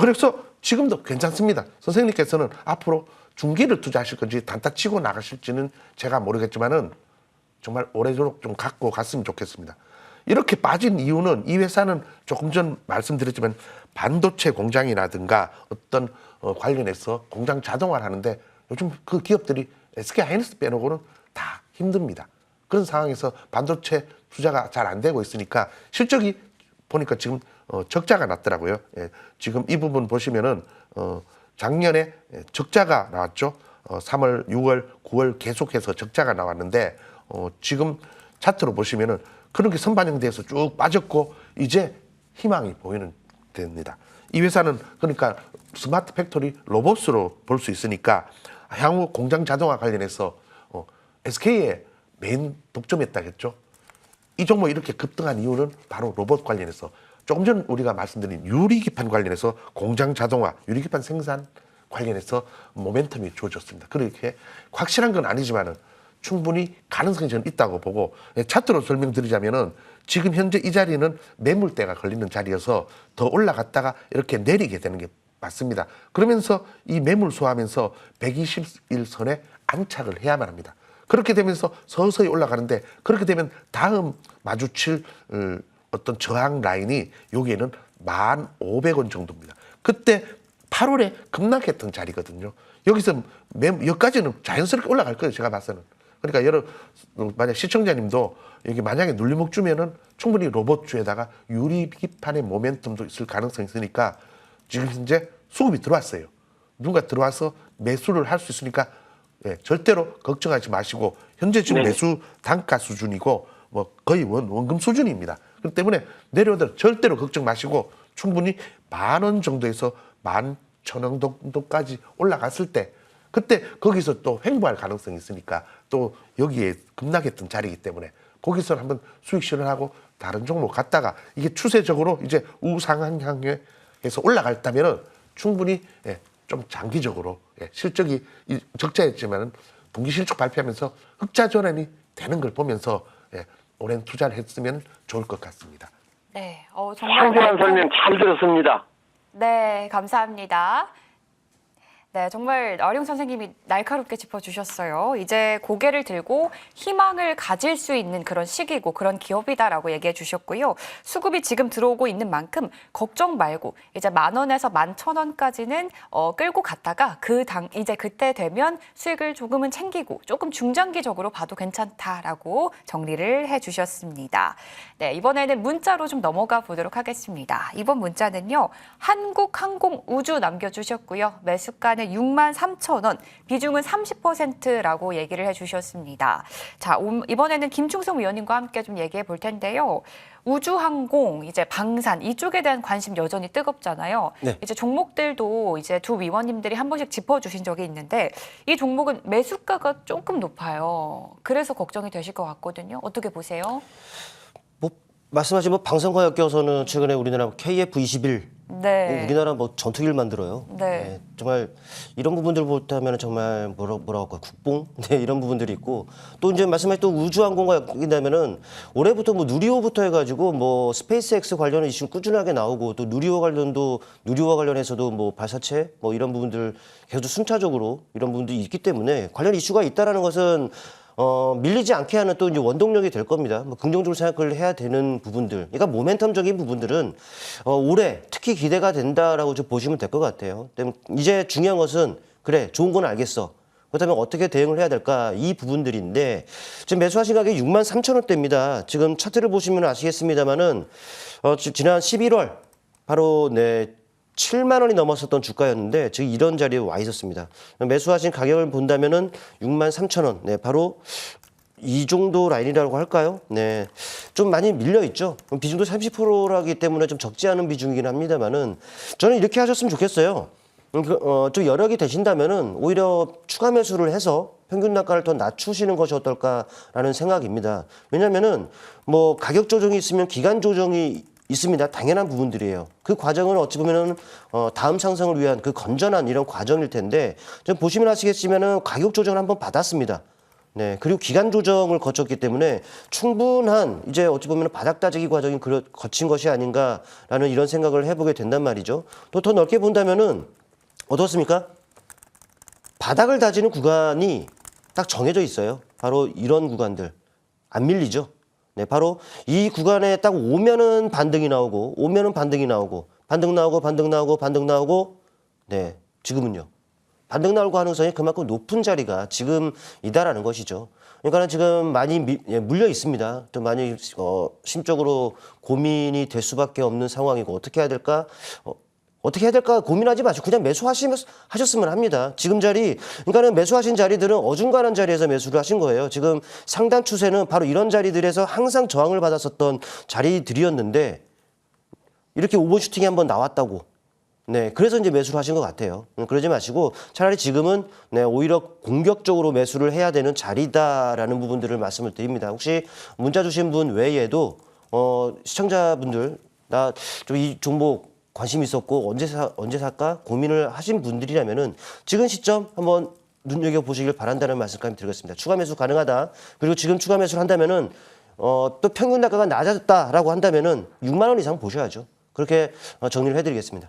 그래서 지금도 괜찮습니다. 선생님께서는 앞으로 중기를 투자하실 건지 단타 치고 나가실지는 제가 모르겠지만은 정말 오래도록 좀 갖고 갔으면 좋겠습니다. 이렇게 빠진 이유는 이 회사는 조금 전 말씀드렸지만 반도체 공장이라든가 어떤 관련해서 공장 자동화를 하는데 요즘 그 기업들이 SK하이닉스 빼놓고는 다 힘듭니다. 그런 상황에서 반도체 투자가 잘 안 되고 있으니까 실적이 보니까 지금 적자가 났더라고요. 예, 지금 이 부분 보시면은 작년에 적자가 나왔죠. 3월, 6월, 9월 계속해서 적자가 나왔는데 지금 차트로 보시면은 그런 게 선반영돼서 쭉 빠졌고 이제 희망이 보이는 됩니다. 이 회사는 그러니까 스마트 팩토리 로봇으로 볼 수 있으니까 향후 공장 자동화 관련해서 SK의 메인 독점했다겠죠. 이 종목 이렇게 급등한 이유는 바로 로봇 관련해서 조금 전 우리가 말씀드린 유리기판 관련해서 공장 자동화, 유리기판 생산 관련해서 모멘텀이 주어졌습니다. 그렇게 확실한 건 아니지만은 충분히 가능성이 저는 있다고 보고 차트로 설명드리자면은 지금 현재 이 자리는 매물대가 걸리는 자리여서 더 올라갔다가 이렇게 내리게 되는 게 맞습니다. 그러면서 이 매물 소화하면서 121선에 안착을 해야만 합니다. 그렇게 되면서 서서히 올라가는데 그렇게 되면 다음 마주칠 어떤 저항 라인이 여기에는 1,500원 정도입니다. 그때 8월에 급락했던 자리거든요. 여기서 여기까지는 자연스럽게 올라갈 거예요. 제가 봐서는. 그러니까 만약 시청자님도 여기 만약에 눌림목 주면은 충분히 로봇주에다가 유리기판의 모멘텀도 있을 가능성이 있으니까 지금 현재 수급이 들어왔어요. 누군가 들어와서 매수를 할 수 있으니까 절대로 걱정하지 마시고 현재 지금 네. 매수 단가 수준이고 뭐 거의 원금 수준입니다. 그렇기 때문에 내려오더라도 절대로 걱정 마시고 충분히 10,000원 정도에서 11,000원 정도까지 올라갔을 때 그때 거기서 또 횡보할 가능성이 있으니까 또 여기에 급락했던 자리이기 때문에 거기서 한번 수익 실현하고 다른 종목 갔다가 이게 추세적으로 이제 우상향해서 올라갔다면은 충분히 좀 장기적으로 실적이 적자였지만은 분기 실적 발표하면서 흑자 전환이 되는 걸 보면서 오랜 투자를 했으면 좋을 것 같습니다. 네, 정말 상세한 설명 잘 들었습니다. 네, 감사합니다. 네, 정말 어룡 선생님이 날카롭게 짚어주셨어요. 이제 고개를 들고 희망을 가질 수 있는 그런 시기고 그런 기업이다라고 얘기해 주셨고요. 수급이 지금 들어오고 있는 만큼 걱정 말고 이제 10,000원에서 11,000원까지는 끌고 갔다가 이제 그때 되면 수익을 조금은 챙기고 조금 중장기적으로 봐도 괜찮다라고 정리를 해 주셨습니다. 네, 이번에는 문자로 좀 넘어가 보도록 하겠습니다. 이번 문자는요. 한국항공우주 남겨주셨고요. 매수가는 63,000원, 비중은 30%라고 얘기를 해주셨습니다. 자, 이번에는 김충성 위원님과 함께 좀 얘기해 볼 텐데요. 우주항공, 이제 방산 이쪽에 대한 관심 여전히 뜨겁잖아요. 네. 이제 종목들도 이제 두 위원님들이 한 번씩 짚어주신 적이 있는데 이 종목은 매수가가 조금 높아요. 그래서 걱정이 되실 것 같거든요. 어떻게 보세요? 말씀하신 방산과학 껴서는 최근에 우리나라 KF21 네. 우리나라 전투기를 만들어요. 네. 정말 이런 부분들 보면 정말 뭐라고 할까 국뽕 이런 부분들이 있고 또 이제 말씀하신 또 우주항공과 엮인다면은 올해부터 누리호부터 해가지고 스페이스X 관련 이슈 꾸준하게 나오고 또 누리호와 관련해서도 발사체 이런 부분들 계속 순차적으로 이런 부분들이 있기 때문에 관련 이슈가 있다라는 것은 밀리지 않게 하는 또 이제 원동력이 될 겁니다. 긍정적으로 생각을 해야 되는 부분들. 그러니까 모멘텀적인 부분들은 올해 특히 기대가 된다라고 좀 보시면 될 것 같아요. 때문에 이제 중요한 것은 그래 좋은 건 알겠어. 그렇다면 어떻게 대응을 해야 될까 이 부분들인데 지금 매수하신 가격이 63,000원대입니다. 지금 차트를 보시면 아시겠습니다만은 지난 11월 바로 7만 원이 넘었었던 주가였는데 지금 이런 자리에 와 있었습니다. 매수하신 가격을 본다면은 63,000원. 네, 바로 이 정도 라인이라고 할까요? 네, 좀 많이 밀려 있죠. 비중도 30%라기 때문에 좀 적지 않은 비중이긴 합니다만은 저는 이렇게 하셨으면 좋겠어요. 좀 여력이 되신다면은 오히려 추가 매수를 해서 평균 단가를 더 낮추시는 것이 어떨까라는 생각입니다. 왜냐하면은 가격 조정이 있으면 기간 조정이 있습니다. 당연한 부분들이에요. 그 과정은 어찌 보면은 다음 상승을 위한 그 건전한 이런 과정일 텐데 좀 보시면 아시겠지만은 가격 조정을 한번 받았습니다. 네, 그리고 기간 조정을 거쳤기 때문에 충분한 이제 어찌 보면 바닥 다지기 과정이 거친 것이 아닌가라는 이런 생각을 해보게 된단 말이죠. 또 더 넓게 본다면은 어떻습니까? 바닥을 다지는 구간이 딱 정해져 있어요. 바로 이런 구간들 안 밀리죠. 네, 바로 이 구간에 딱 오면은 반등이 나오고 반등 나오고 네, 지금은요. 반등 나올 가능성이 그만큼 높은 자리가 지금이다라는 것이죠. 그러니까 지금 많이 물려 있습니다. 또 많이 심적으로 고민이 될 수밖에 없는 상황이고 어떻게 해야 될까? 어떻게 해야 될까 고민하지 마시고 그냥 하셨으면 합니다. 지금 자리, 그러니까는 매수하신 자리들은 어중간한 자리에서 매수를 하신 거예요. 지금 상단 추세는 바로 이런 자리들에서 항상 저항을 받았었던 자리들이었는데 이렇게 오버슈팅이 한번 나왔다고. 네, 그래서 이제 매수를 하신 것 같아요. 그러지 마시고 차라리 지금은 네, 오히려 공격적으로 매수를 해야 되는 자리다라는 부분들을 말씀을 드립니다. 혹시 문자 주신 분 외에도 시청자분들 나 좀 이 종목 관심 있었고 언제 살까 고민을 하신 분들이라면은 지금 시점 한번 눈여겨 보시길 바란다는 말씀까지 드리겠습니다. 추가 매수 가능하다. 그리고 지금 추가 매수를 한다면은 또 평균 단가가 낮아졌다라고 한다면은 6만 원 이상 보셔야죠. 그렇게 정리를 해드리겠습니다.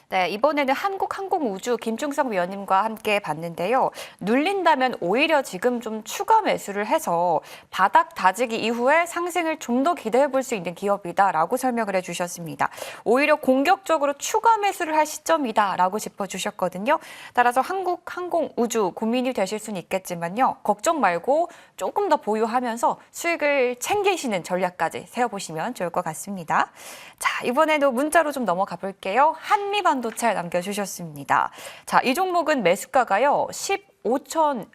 네, 이번에는 한국항공우주 김충성 위원님과 함께 봤는데요. 눌린다면 오히려 지금 좀 추가 매수를 해서 바닥 다지기 이후에 상승을 좀 더 기대해 볼 수 있는 기업이다라고 설명을 해주셨습니다. 오히려 공격적으로 추가 매수를 할 시점이다라고 짚어주셨거든요. 따라서 한국항공우주 고민이 되실 수는 있겠지만요. 걱정 말고 조금 더 보유하면서 수익을 챙기시는 전략까지 세워보시면 좋을 것 같습니다. 자, 이번에도 문자로 좀 넘어가 볼게요. 한미반도체 남겨주셨습니다. 자, 이 종목은 매수가가요. 10만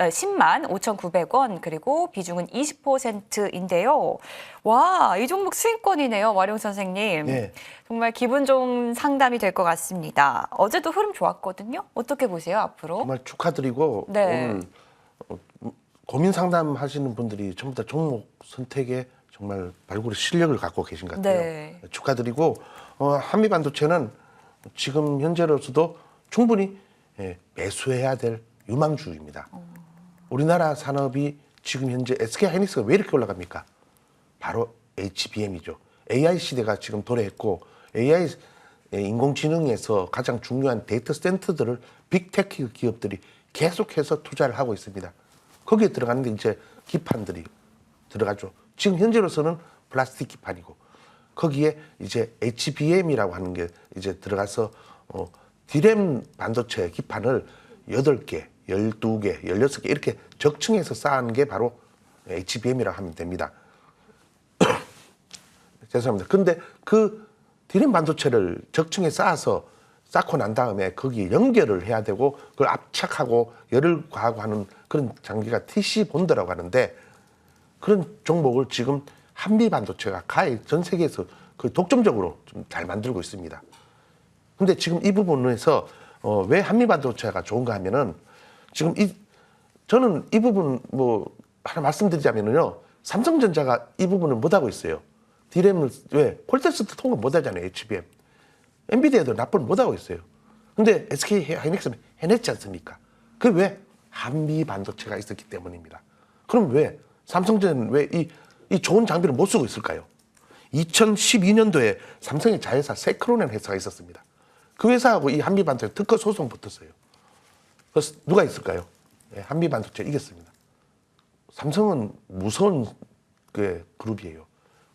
5,900원 그리고 비중은 20%인데요. 와, 이 종목 수익권이네요. 와룡 선생님. 네. 정말 기분 좋은 상담이 될 것 같습니다. 어제도 흐름 좋았거든요. 어떻게 보세요, 앞으로? 정말 축하드리고 네. 오늘 고민 상담하시는 분들이 전부 다 종목 선택에 정말 발굴의 실력을 갖고 계신 것 같아요. 네. 축하드리고 한미반도체는 지금 현재로서도 충분히 매수해야 될 유망주입니다. 우리나라 산업이 지금 현재 SK하이닉스가 왜 이렇게 올라갑니까? 바로 HBM이죠. AI 시대가 지금 도래했고 AI 인공지능에서 가장 중요한 데이터 센터들을 빅테크 기업들이 계속해서 투자를 하고 있습니다. 거기에 들어가는 게 이제 기판들이 들어가죠. 지금 현재로서는 플라스틱 기판이고 거기에 이제 HBM이라고 하는 게 이제 들어가서 디램 반도체 기판을 8개, 12개, 16개 이렇게 적층해서 쌓는 게 바로 HBM이라고 하면 됩니다. 죄송합니다. 근데 그 디램 반도체를 적층에 쌓고 난 다음에 거기 연결을 해야 되고 그걸 압착하고 열을 가하고 하는 그런 장비가 TC 본드라고 하는데 그런 종목을 지금 한미반도체가 가히 전 세계에서 그 독점적으로 좀 잘 만들고 있습니다. 근데 지금 이 부분에서 왜 한미반도체가 좋은가 하면은 지금 저는 이 부분 뭐 하나 말씀드리자면은요. 삼성전자가 이 부분을 못 하고 있어요. 디램을 왜 콜텍스도 통과 못 하잖아요. HBM. 엔비디아도 납품을 못 하고 있어요. 근데 SK 하이닉스는 해냈지 않습니까? 그 왜 한미반도체가 있었기 때문입니다. 그럼 왜 삼성전자는 왜 이 좋은 장비를 못 쓰고 있을까요? 2012년도에 삼성의 자회사 세크론이라는 회사가 있었습니다. 그 회사하고 이 한미반도체 특허 소송 붙었어요. 그래서 누가 있을까요? 네, 한미반도체 이겼습니다. 삼성은 무서운 그 그룹이에요.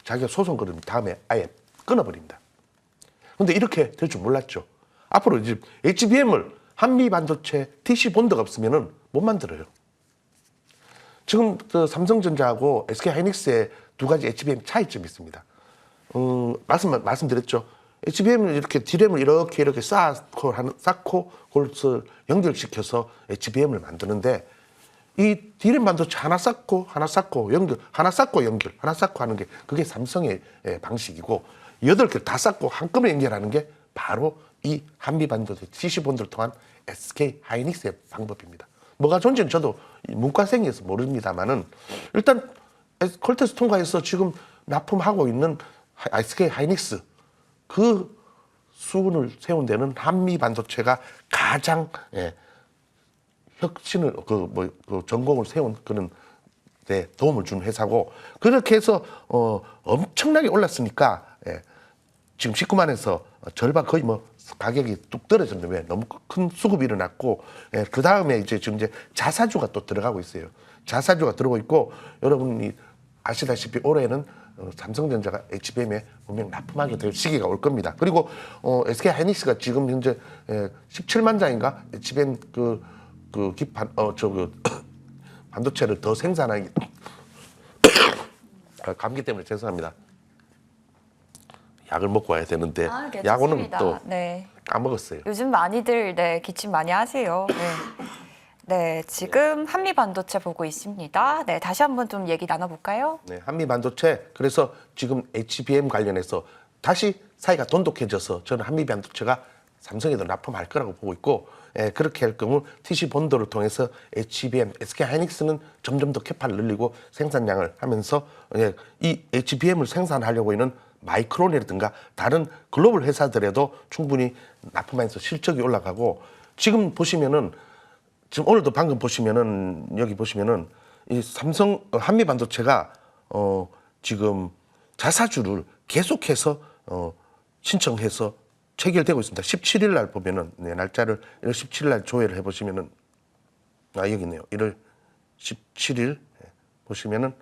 자기가 소송 걸으면 다음에 아예 끊어버립니다. 근데 이렇게 될 줄 몰랐죠. 앞으로 이제 HBM을 한미반도체 TC 본드가 없으면은 못 만들어요. 지금 삼성전자하고 SK하이닉스의 두 가지 HBM 차이점이 있습니다. 말씀드렸죠. HBM을 이렇게 디램을 이렇게 쌓고 그것을 연결시켜서 HBM을 만드는데 이 디램 반도체 하나 쌓고 연결, 하나 쌓고 연결, 하나 쌓고 하는 게 그게 삼성의 방식이고 8개 다 쌓고 한꺼번에 연결하는 게 바로 이 한미반도체 TC본드를 통한 SK하이닉스의 방법입니다. 뭐가 좋은지는 저도 문과생이어서 모릅니다만은 일단 콜텍스 통과해서 지금 납품하고 있는 SK 하이닉스 그 수군을 세운 데는 한미 반도체가 가장 혁신을 그 전공을 세운 그런 데 도움을 준 회사고 그렇게 해서 엄청나게 올랐으니까 지금 19만에서 절반 거의 뭐 가격이 뚝 떨어졌는데 왜 너무 큰 수급이 일어났고 그 다음에 이제 지금 이제 자사주가 또 들어가고 있어요. 자사주가 들어오고 있고 여러분이 아시다시피 올해는 삼성전자가 HBM에 분명 납품하게 될 시기가 올 겁니다. 그리고 SK 하이닉스가 지금 현재 17만 장인가 HBM 반도체를 더 생산하기 감기 때문에 죄송합니다. 약을 먹고 와야 되는데 약오는 또 네. 까먹었어요. 요즘 많이들 기침 많이 하세요. 네. 네, 지금 한미 반도체 보고 있습니다. 네, 다시 한번 좀 얘기 나눠볼까요? 네, 한미 반도체 그래서 지금 HBM 관련해서 다시 사이가 돈독해져서 저는 한미 반도체가 삼성에도 납품할 거라고 보고 있고 그렇게 할 경우 TC 본도를 통해서 HBM, SK 하이닉스는 점점 더 캐파를 늘리고 생산량을 하면서 이 HBM을 생산하려고 있는 마이크론이라든가 다른 글로벌 회사들에도 충분히 납품하면서 실적이 올라가고 지금 보시면은 지금 오늘도 방금 보시면은 여기 보시면은 이 삼성 한미 반도체가 지금 자사주를 계속해서 신청해서 체결되고 있습니다. 17일 날 보면은 날짜를 1월 17일 날 조회를 해보시면은 여기 있네요. 1월 17일 보시면은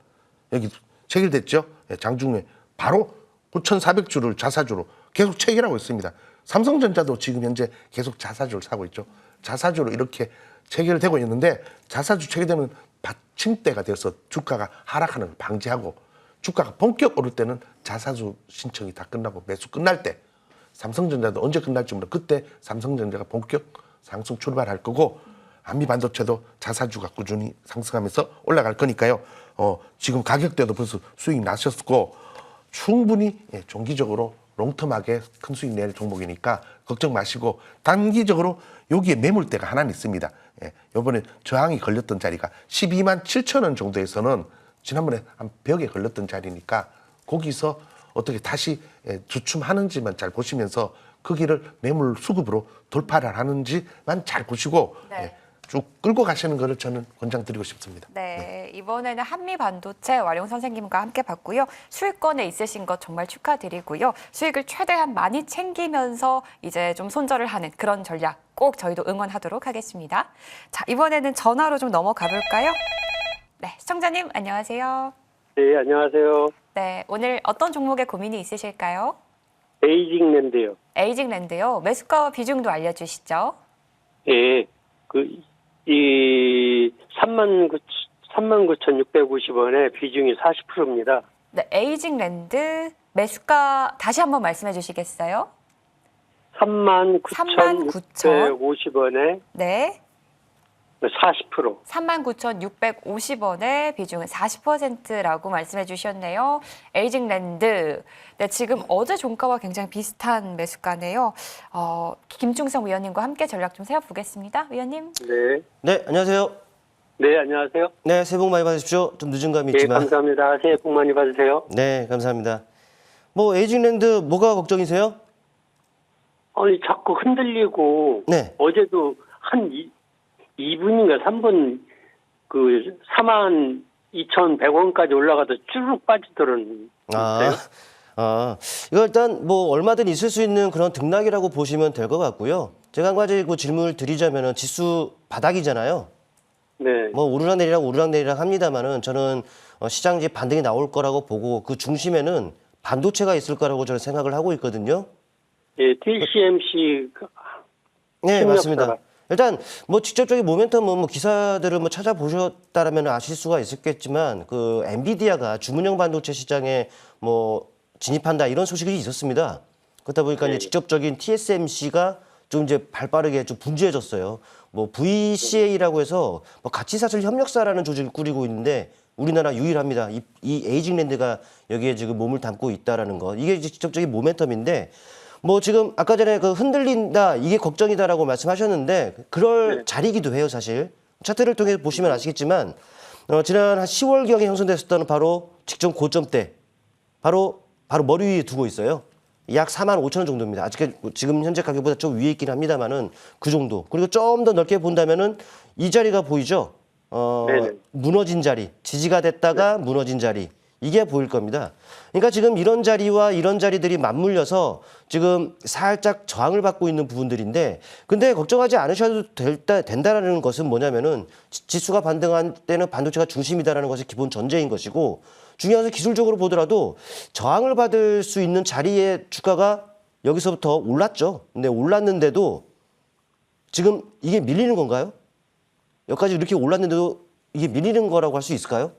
여기 체결됐죠. 장중에 바로 9,400주를 자사주로 계속 체결하고 있습니다. 삼성전자도 지금 현재 계속 자사주를 사고 있죠. 자사주로 이렇게 체결되고 있는데 자사주 체결되면 받침대가 돼서 주가가 하락하는 걸 방지하고 주가가 본격 오를 때는 자사주 신청이 다 끝나고 매수 끝날 때 삼성전자도 언제 끝날지 모르 그때 삼성전자가 본격 상승 출발할 거고 한미 반도체도 자사주가 꾸준히 상승하면서 올라갈 거니까요. 지금 가격대도 벌써 수익 나셨고 충분히 종기적으로 롱텀하게 큰 수익 낼 종목이니까 걱정 마시고 단기적으로 여기에 매물대가 하나 있습니다. 이번에 저항이 걸렸던 자리가 12만 7천 원 정도에서는 지난번에 한 벽에 걸렸던 자리니까 거기서 어떻게 다시 주춤하는지만 잘 보시면서 거기를 매물 수급으로 돌파를 하는지만 잘 보시고 네. 쭉 끌고 가시는 것을 저는 권장드리고 싶습니다. 네, 이번에는 한미 반도체 와룡 선생님과 함께 봤고요. 수익권에 있으신 것 정말 축하드리고요. 수익을 최대한 많이 챙기면서 이제 좀 손절을 하는 그런 전략 꼭 저희도 응원하도록 하겠습니다. 자, 이번에는 전화로 좀 넘어가 볼까요? 네, 시청자님 안녕하세요. 네, 안녕하세요. 네, 오늘 어떤 종목에 고민이 있으실까요? 베이징랜드요. 에이징랜드요. 매수가와 비중도 알려주시죠. 예, 이 39,650원에 비중이 40%입니다. 네, 에이징랜드 매수가 다시 한번 말씀해 주시겠어요? 39,650원에 네. 40%. 39,650원의 비중은 40%라고 말씀해 주셨네요. 에이징랜드. 네, 지금 어제 종가와 굉장히 비슷한 매수가네요. 김충성 위원님과 함께 전략 좀 세워보겠습니다. 위원님. 네. 네, 안녕하세요. 네, 안녕하세요. 네, 새해 복 많이 받으십시오. 좀 늦은 감이 네, 있지만. 감사합니다. 새해 복 많이 받으세요. 네, 감사합니다. 뭐 에이징랜드 뭐가 걱정이세요? 아니, 자꾸 흔들리고 네. 어제도 한 2분인가 3분 42,100원까지 올라가도 쭈르륵 빠지더라고요. 이거 일단 뭐 얼마든 있을 수 있는 그런 등락이라고 보시면 될 것 같고요. 제가 한 가지 질문을 드리자면은 지수 바닥이잖아요. 네. 뭐 오르락내리락 합니다만은 저는 시장지 반등이 나올 거라고 보고 그 중심에는 반도체가 있을 거라고 저는 생각을 하고 있거든요. 예, TSMC 네, 맞습니다. 협력사가. 일단 뭐 직접적인 모멘텀은 뭐 기사들을 뭐 찾아보셨다라면 아실 수가 있었겠지만 그 엔비디아가 주문형 반도체 시장에 뭐 진입한다 이런 소식이 있었습니다. 그렇다 보니까 네. 이제 직접적인 TSMC가 좀 이제 발빠르게 좀 분주해졌어요. 뭐 VCA라고 해서 뭐 가치사슬 협력사라는 조직을 꾸리고 있는데 우리나라 유일합니다. 이 에이징랜드가 여기에 지금 몸을 담고 있다라는 거. 이게 이제 직접적인 모멘텀인데 뭐 지금 아까 전에 그 흔들린다 이게 걱정이다라고 말씀하셨는데 그럴 네. 자리기도 해요 사실. 차트를 통해 보시면 아시겠지만 지난 한 10월경에 형성됐었던 바로 직전 고점대 바로 바로 머리 위에 두고 있어요. 약 4만 5천 원 정도입니다. 아직 지금 현재 가격보다 좀 위에 있긴 합니다만은 그 정도. 그리고 좀 더 넓게 본다면은 이 자리가 보이죠? 네네. 무너진 자리, 지지가 됐다가 무너진 자리. 이게 보일 겁니다. 그러니까 지금 이런 자리와 이런 자리들이 맞물려서 지금 살짝 저항을 받고 있는 부분들인데, 근데 걱정하지 않으셔도 된다라는 것은 뭐냐면은 지수가 반등한 때는 반도체가 중심이다라는 것이 기본 전제인 것이고, 중요한 것은 기술적으로 보더라도 저항을 받을 수 있는 자리의 주가가 여기서부터 올랐죠. 근데 올랐는데도 지금 이게 밀리는 건가요? 여기까지 이렇게 올랐는데도 이게 밀리는 거라고 할 수 있을까요?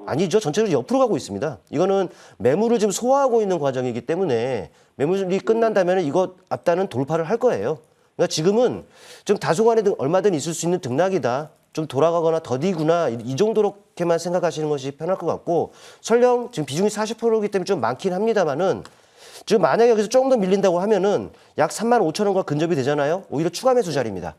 아니죠. 전체적으로 옆으로 가고 있습니다. 이거는 매물을 지금 소화하고 있는 과정이기 때문에 매물이 끝난다면 이거 앞단은 돌파를 할 거예요. 그러니까 지금은 좀 다소간에 얼마든 있을 수 있는 등락이다. 좀 돌아가거나 더디구나. 이 정도로만 생각하시는 것이 편할 것 같고, 설령 지금 비중이 40%이기 때문에 좀 많긴 합니다만은 지금 만약에 여기서 조금 더 밀린다고 하면은 약 3만 5천 원과 근접이 되잖아요. 오히려 추가 매수 자리입니다.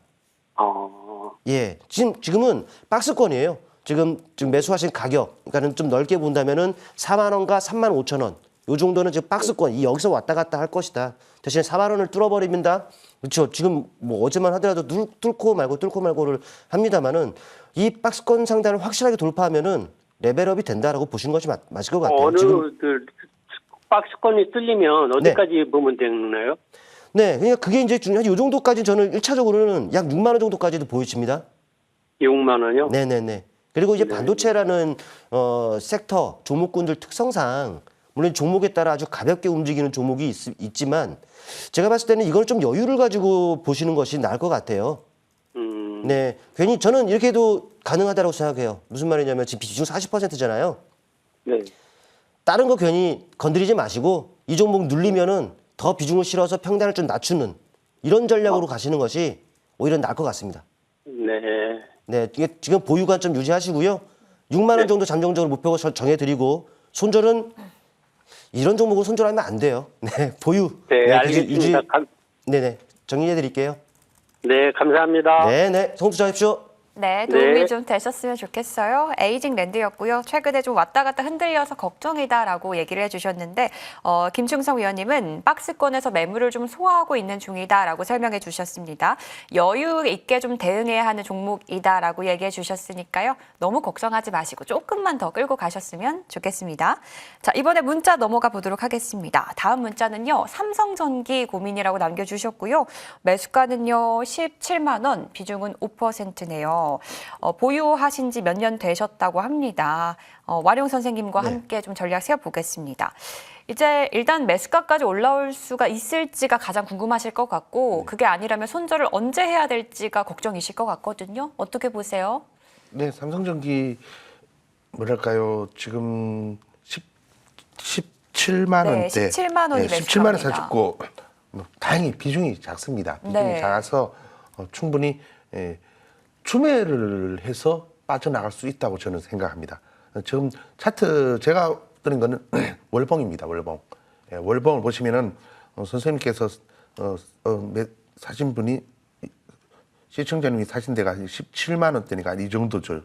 예, 지금은 박스권이에요. 지금 매수하신 가격, 그러니까는 좀 넓게 본다면은 4만 원과 3만 5천 원. 요 정도는 지금 박스권, 이 여기서 왔다 갔다 할 것이다. 대신에 4만 원을 뚫어버립니다. 그렇죠. 지금 뭐 어제만 하더라도 뚫고 말고를 합니다만은 이 박스권 상단을 확실하게 돌파하면은 레벨업이 된다라고 보시는 것이 맞을 것 같아요. 어느 지금 그 박스권이 뚫리면 어디까지 보면 되나요? 네, 그러니까 그게 이제 중요한 요 정도까지 저는 1차적으로는 약 6만 원 정도까지도 보여집니다. 6만 원이요? 네네네. 그리고 이제 반도체라는 섹터 종목군들 특성상 물론 종목에 따라 아주 가볍게 움직이는 종목이 있지만 제가 봤을 때는 이걸 좀 여유를 가지고 보시는 것이 나을 것 같아요. 네, 괜히 저는 이렇게 해도 가능하다고 생각해요. 무슨 말이냐면 지금 비중 40%잖아요. 네. 다른 거 괜히 건드리지 마시고 이 종목 눌리면은 더 비중을 실어서 평단을 좀 낮추는 이런 전략으로 가시는 것이 오히려 나을 것 같습니다. 네. 네, 이게 지금 보유관 좀 유지하시고요. 6만 원 정도 잠정적으로 목표가 정해드리고 손절은 이런 종목으로 손절하면 안 돼요. 네, 보유. 네, 알겠습니다. 네네, 정리해드릴게요. 네, 감사합니다. 네네, 성투자하십시오. 네, 도움이 네. 좀 되셨으면 좋겠어요. 에이징 랜드였고요. 최근에 좀 왔다 갔다 흔들려서 걱정이다라고 얘기를 해주셨는데 김충성 위원님은 박스권에서 매물을 좀 소화하고 있는 중이다라고 설명해 주셨습니다. 여유 있게 좀 대응해야 하는 종목이다라고 얘기해 주셨으니까요. 너무 걱정하지 마시고 조금만 더 끌고 가셨으면 좋겠습니다. 자, 이번에 문자 넘어가 보도록 하겠습니다. 다음 문자는요. 삼성전기 고민이라고 남겨주셨고요. 매수가는요. 17만 원, 비중은 5%네요. 보유하신 지 몇 년 되셨다고 합니다. 와룡 선생님과 함께 좀 전략 세워보겠습니다. 이제 일단 매수가까지 올라올 수가 있을지가 가장 궁금하실 것 같고 그게 아니라면 손절을 언제 해야 될지가 걱정이실 것 같거든요. 어떻게 보세요? 네, 삼성전기 뭐랄까요? 지금 17만 원대. 네, 17만 원이 네, 17만 원 매수가입니다. 사셨고 다행히 비중이 작습니다. 비중이 네. 작아서 충분히 추매를 해서 빠져나갈 수 있다고 저는 생각합니다. 지금 차트 제가 드린 거는 월봉입니다. 월봉. 예, 월봉을 보시면은 선생님께서 사신 분이 시청자님이 사신 데가 17만 원대니까 이 정도죠.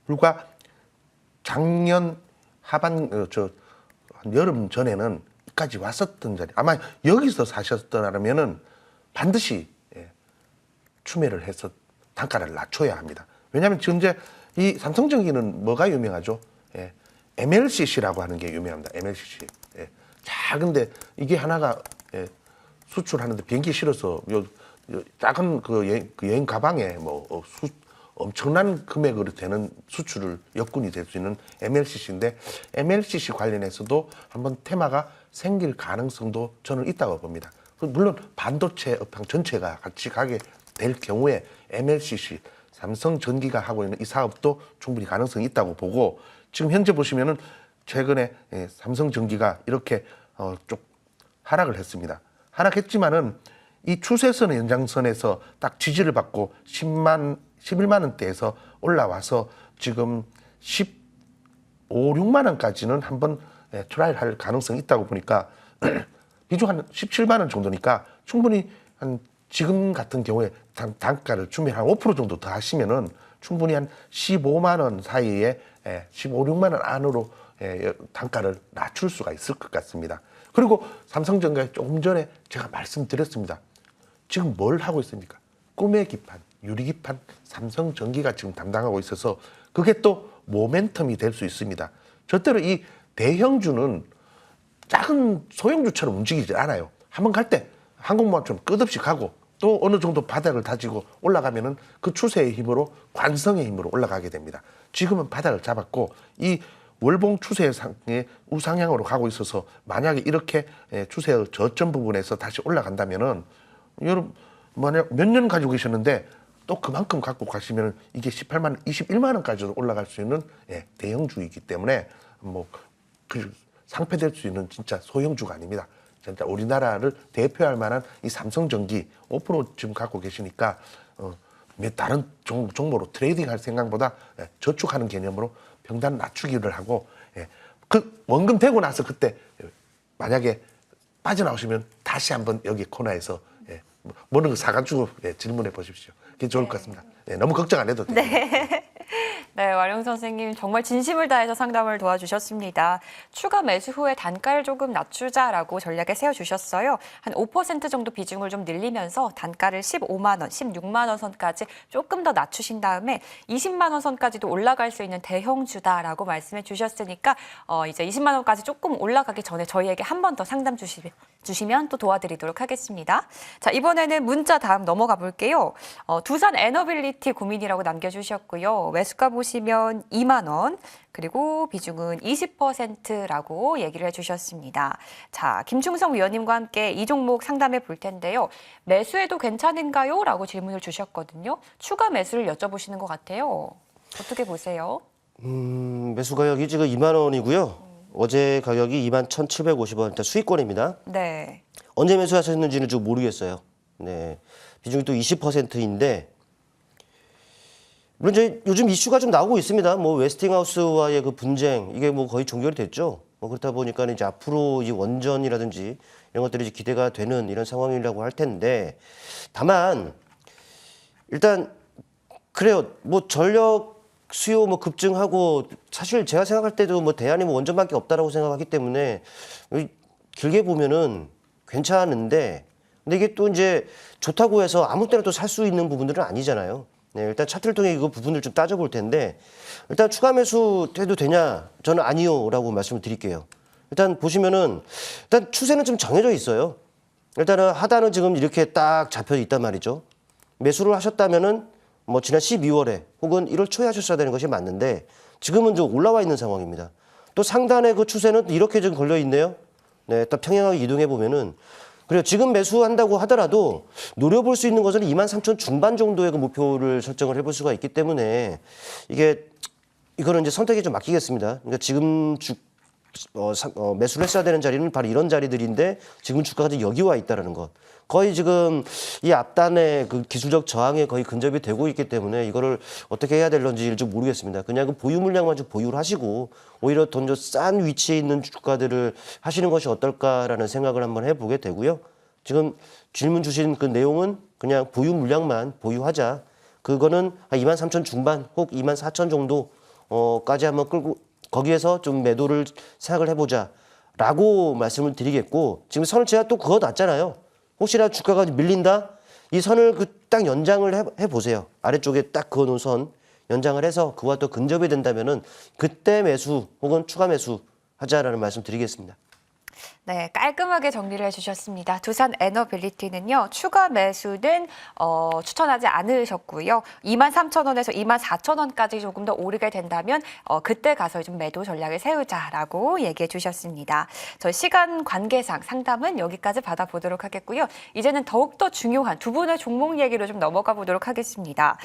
불과 작년 하반 한 여름 전에는 여기까지 왔었던 자리. 아마 여기서 사셨더라면은 반드시 추매를 해서 단가를 낮춰야 합니다. 왜냐하면 지금 이제 이 삼성전기는 뭐가 유명하죠? MLCC라고 하는 게 유명합니다. MLCC. 작은데 이게 하나가 수출하는데 비행기 실어서 요 작은 그 여행 가방에 엄청난 금액으로 되는 수출을 역군이 될 수 있는 MLCC인데 MLCC 관련해서도 한번 테마가 생길 가능성도 저는 있다고 봅니다. 물론 반도체 업황 전체가 같이 가게 될 경우에 MLCC, 삼성전기가 하고 있는 이 사업도 충분히 가능성이 있다고 보고 지금 현재 보시면은 최근에 삼성전기가 이렇게 좀 하락을 했습니다. 하락했지만은 이 추세선의 연장선에서 딱 지지를 받고 11만 원대에서 올라와서 지금 15, 6만 원까지는 한번 트라이를 할 가능성이 있다고 보니까 비중 한 17만 원 정도니까 충분히 한 지금 같은 경우에 단가를 추면 한 5% 정도 더 하시면은 충분히 한 15만 원 사이에 15, 6만 원 안으로 단가를 낮출 수가 있을 것 같습니다. 그리고 삼성전기가 조금 전에 제가 말씀드렸습니다. 지금 뭘 하고 있습니까? 꿈의 기판, 유리기판 삼성전기가 지금 담당하고 있어서 그게 또 모멘텀이 될 수 있습니다. 절대로 이 대형주는 작은 소형주처럼 움직이지 않아요. 한번 갈 때 항공모함처럼 끝없이 가고 또 어느 정도 바닥을 다지고 올라가면은 그 추세의 힘으로 관성의 힘으로 올라가게 됩니다. 지금은 바닥을 잡았고 이 월봉 추세상의 우상향으로 가고 있어서 만약에 이렇게 추세의 저점 부분에서 다시 올라간다면은 여러분 만약 몇 년 가지고 계셨는데 또 그만큼 갖고 가시면 이게 18만 원, 21만 원까지도 올라갈 수 있는 대형주이기 때문에 뭐 그 상패될 수 있는 진짜 소형주가 아닙니다. 진짜 우리나라를 대표할 만한 이 삼성전기 5% 지금 갖고 계시니까 다른 종목으로 트레이딩할 생각보다 저축하는 개념으로 평단 낮추기를 하고 그 원금 되고 나서 그때 만약에 빠져나오시면 다시 한번 여기 코너에서 뭐는 사가지고 질문해 보십시오. 그게 좋을 것 같습니다. 너무 걱정 안 해도 됩니다. 네, 와룡 선생님 정말 진심을 다해서 상담을 도와주셨습니다. 추가 매수 후에 단가를 조금 낮추자라고 전략에 세워주셨어요. 한 5% 정도 비중을 좀 늘리면서 단가를 15만 원, 16만 원 선까지 조금 더 낮추신 다음에 20만 원 선까지도 올라갈 수 있는 대형주다라고 말씀해 주셨으니까 이제 20만 원까지 조금 올라가기 전에 저희에게 한 번 더 상담 주시면 또 도와드리도록 하겠습니다. 자, 이번에는 문자 다음 넘어가 볼게요. 두산 에너빌리티 고민이라고 남겨주셨고요. 매수가 보시면 2만 원, 그리고 비중은 20%라고 얘기를 해주셨습니다. 자, 김충성 위원님과 함께 이 종목 상담해 볼 텐데요. 매수해도 괜찮은가요? 라고 질문을 주셨거든요. 추가 매수를 여쭤보시는 것 같아요. 어떻게 보세요? 매수 가격이 지금 2만 원이고요. 어제 가격이 2만 1,750원, 일단 수익권입니다. 네. 언제 매수하셨는지는 좀 모르겠어요. 네. 비중이 또 20%인데, 물론 저희 요즘 이슈가 좀 나오고 있습니다. 뭐 웨스팅하우스와의 그 분쟁, 이게 뭐 거의 종결이 됐죠. 뭐 그렇다 보니까 이제 앞으로 이 원전이라든지 이런 것들이 이제 기대가 되는 이런 상황이라고 할 텐데, 다만 일단 그래요. 뭐 전력 수요 뭐 급증하고 사실 제가 생각할 때도 뭐 대안이 뭐 원전밖에 없다라고 생각하기 때문에 길게 보면은 괜찮은데, 근데 이게 또 이제 좋다고 해서 아무 때나 또 살 수 있는 부분들은 아니잖아요. 네, 일단 차트를 통해 이거 부분을 좀 따져볼 텐데, 일단 추가 매수 해도 되냐? 저는 아니요라고 말씀을 드릴게요. 일단 보시면은 일단 추세는 좀 정해져 있어요. 일단은 하단은 지금 이렇게 딱 잡혀 있단 말이죠. 매수를 하셨다면은 뭐 지난 12월에 혹은 1월 초에 하셨어야 되는 것이 맞는데 지금은 좀 올라와 있는 상황입니다. 또 상단의 그 추세는 이렇게 좀 걸려 있네요. 네, 딱 평행하게 이동해 보면은, 그래요. 지금 매수한다고 하더라도 노려볼 수 있는 것은 23,000 중반 정도의 그 목표를 설정을 해볼 수가 있기 때문에 이거는 이제 선택에 좀 맡기겠습니다. 그러니까 지금 매수를 했어야 되는 자리는 바로 이런 자리들인데 지금 주가가 지금 여기 와 있다는 것. 거의 지금 이 앞단의 그 기술적 저항에 거의 근접이 되고 있기 때문에 이거를 어떻게 해야 될런지를 좀 모르겠습니다. 그냥 그 보유 물량만 좀 보유를 하시고 오히려 돈 좀 싼 위치에 있는 주가들을 하시는 것이 어떨까라는 생각을 한번 해보게 되고요. 지금 질문 주신 그 내용은 그냥 보유 물량만 보유하자. 그거는 한 23,000 중반 혹 24,000 정도까지 한번 끌고 거기에서 좀 매도를 생각을 해보자라고 말씀을 드리겠고, 지금 선을 제가 또 그거 놨잖아요. 혹시나 주가가 밀린다? 이 선을 딱 연장을 해보세요. 아래쪽에 딱 그어놓은 선 연장을 해서 그와 또 근접이 된다면은 그때 매수 혹은 추가 매수 하자라는 말씀 드리겠습니다. 네, 깔끔하게 정리를 해주셨습니다. 두산 에너빌리티는요, 추가 매수는 추천하지 않으셨고요. 23,000원에서 24,000원까지 조금 더 오르게 된다면 그때 가서 좀 매도 전략을 세우자라고 얘기해 주셨습니다. 저희 시간 관계상 상담은 여기까지 받아보도록 하겠고요. 이제는 더욱더 중요한 두 분의 종목 얘기로 좀 넘어가 보도록 하겠습니다.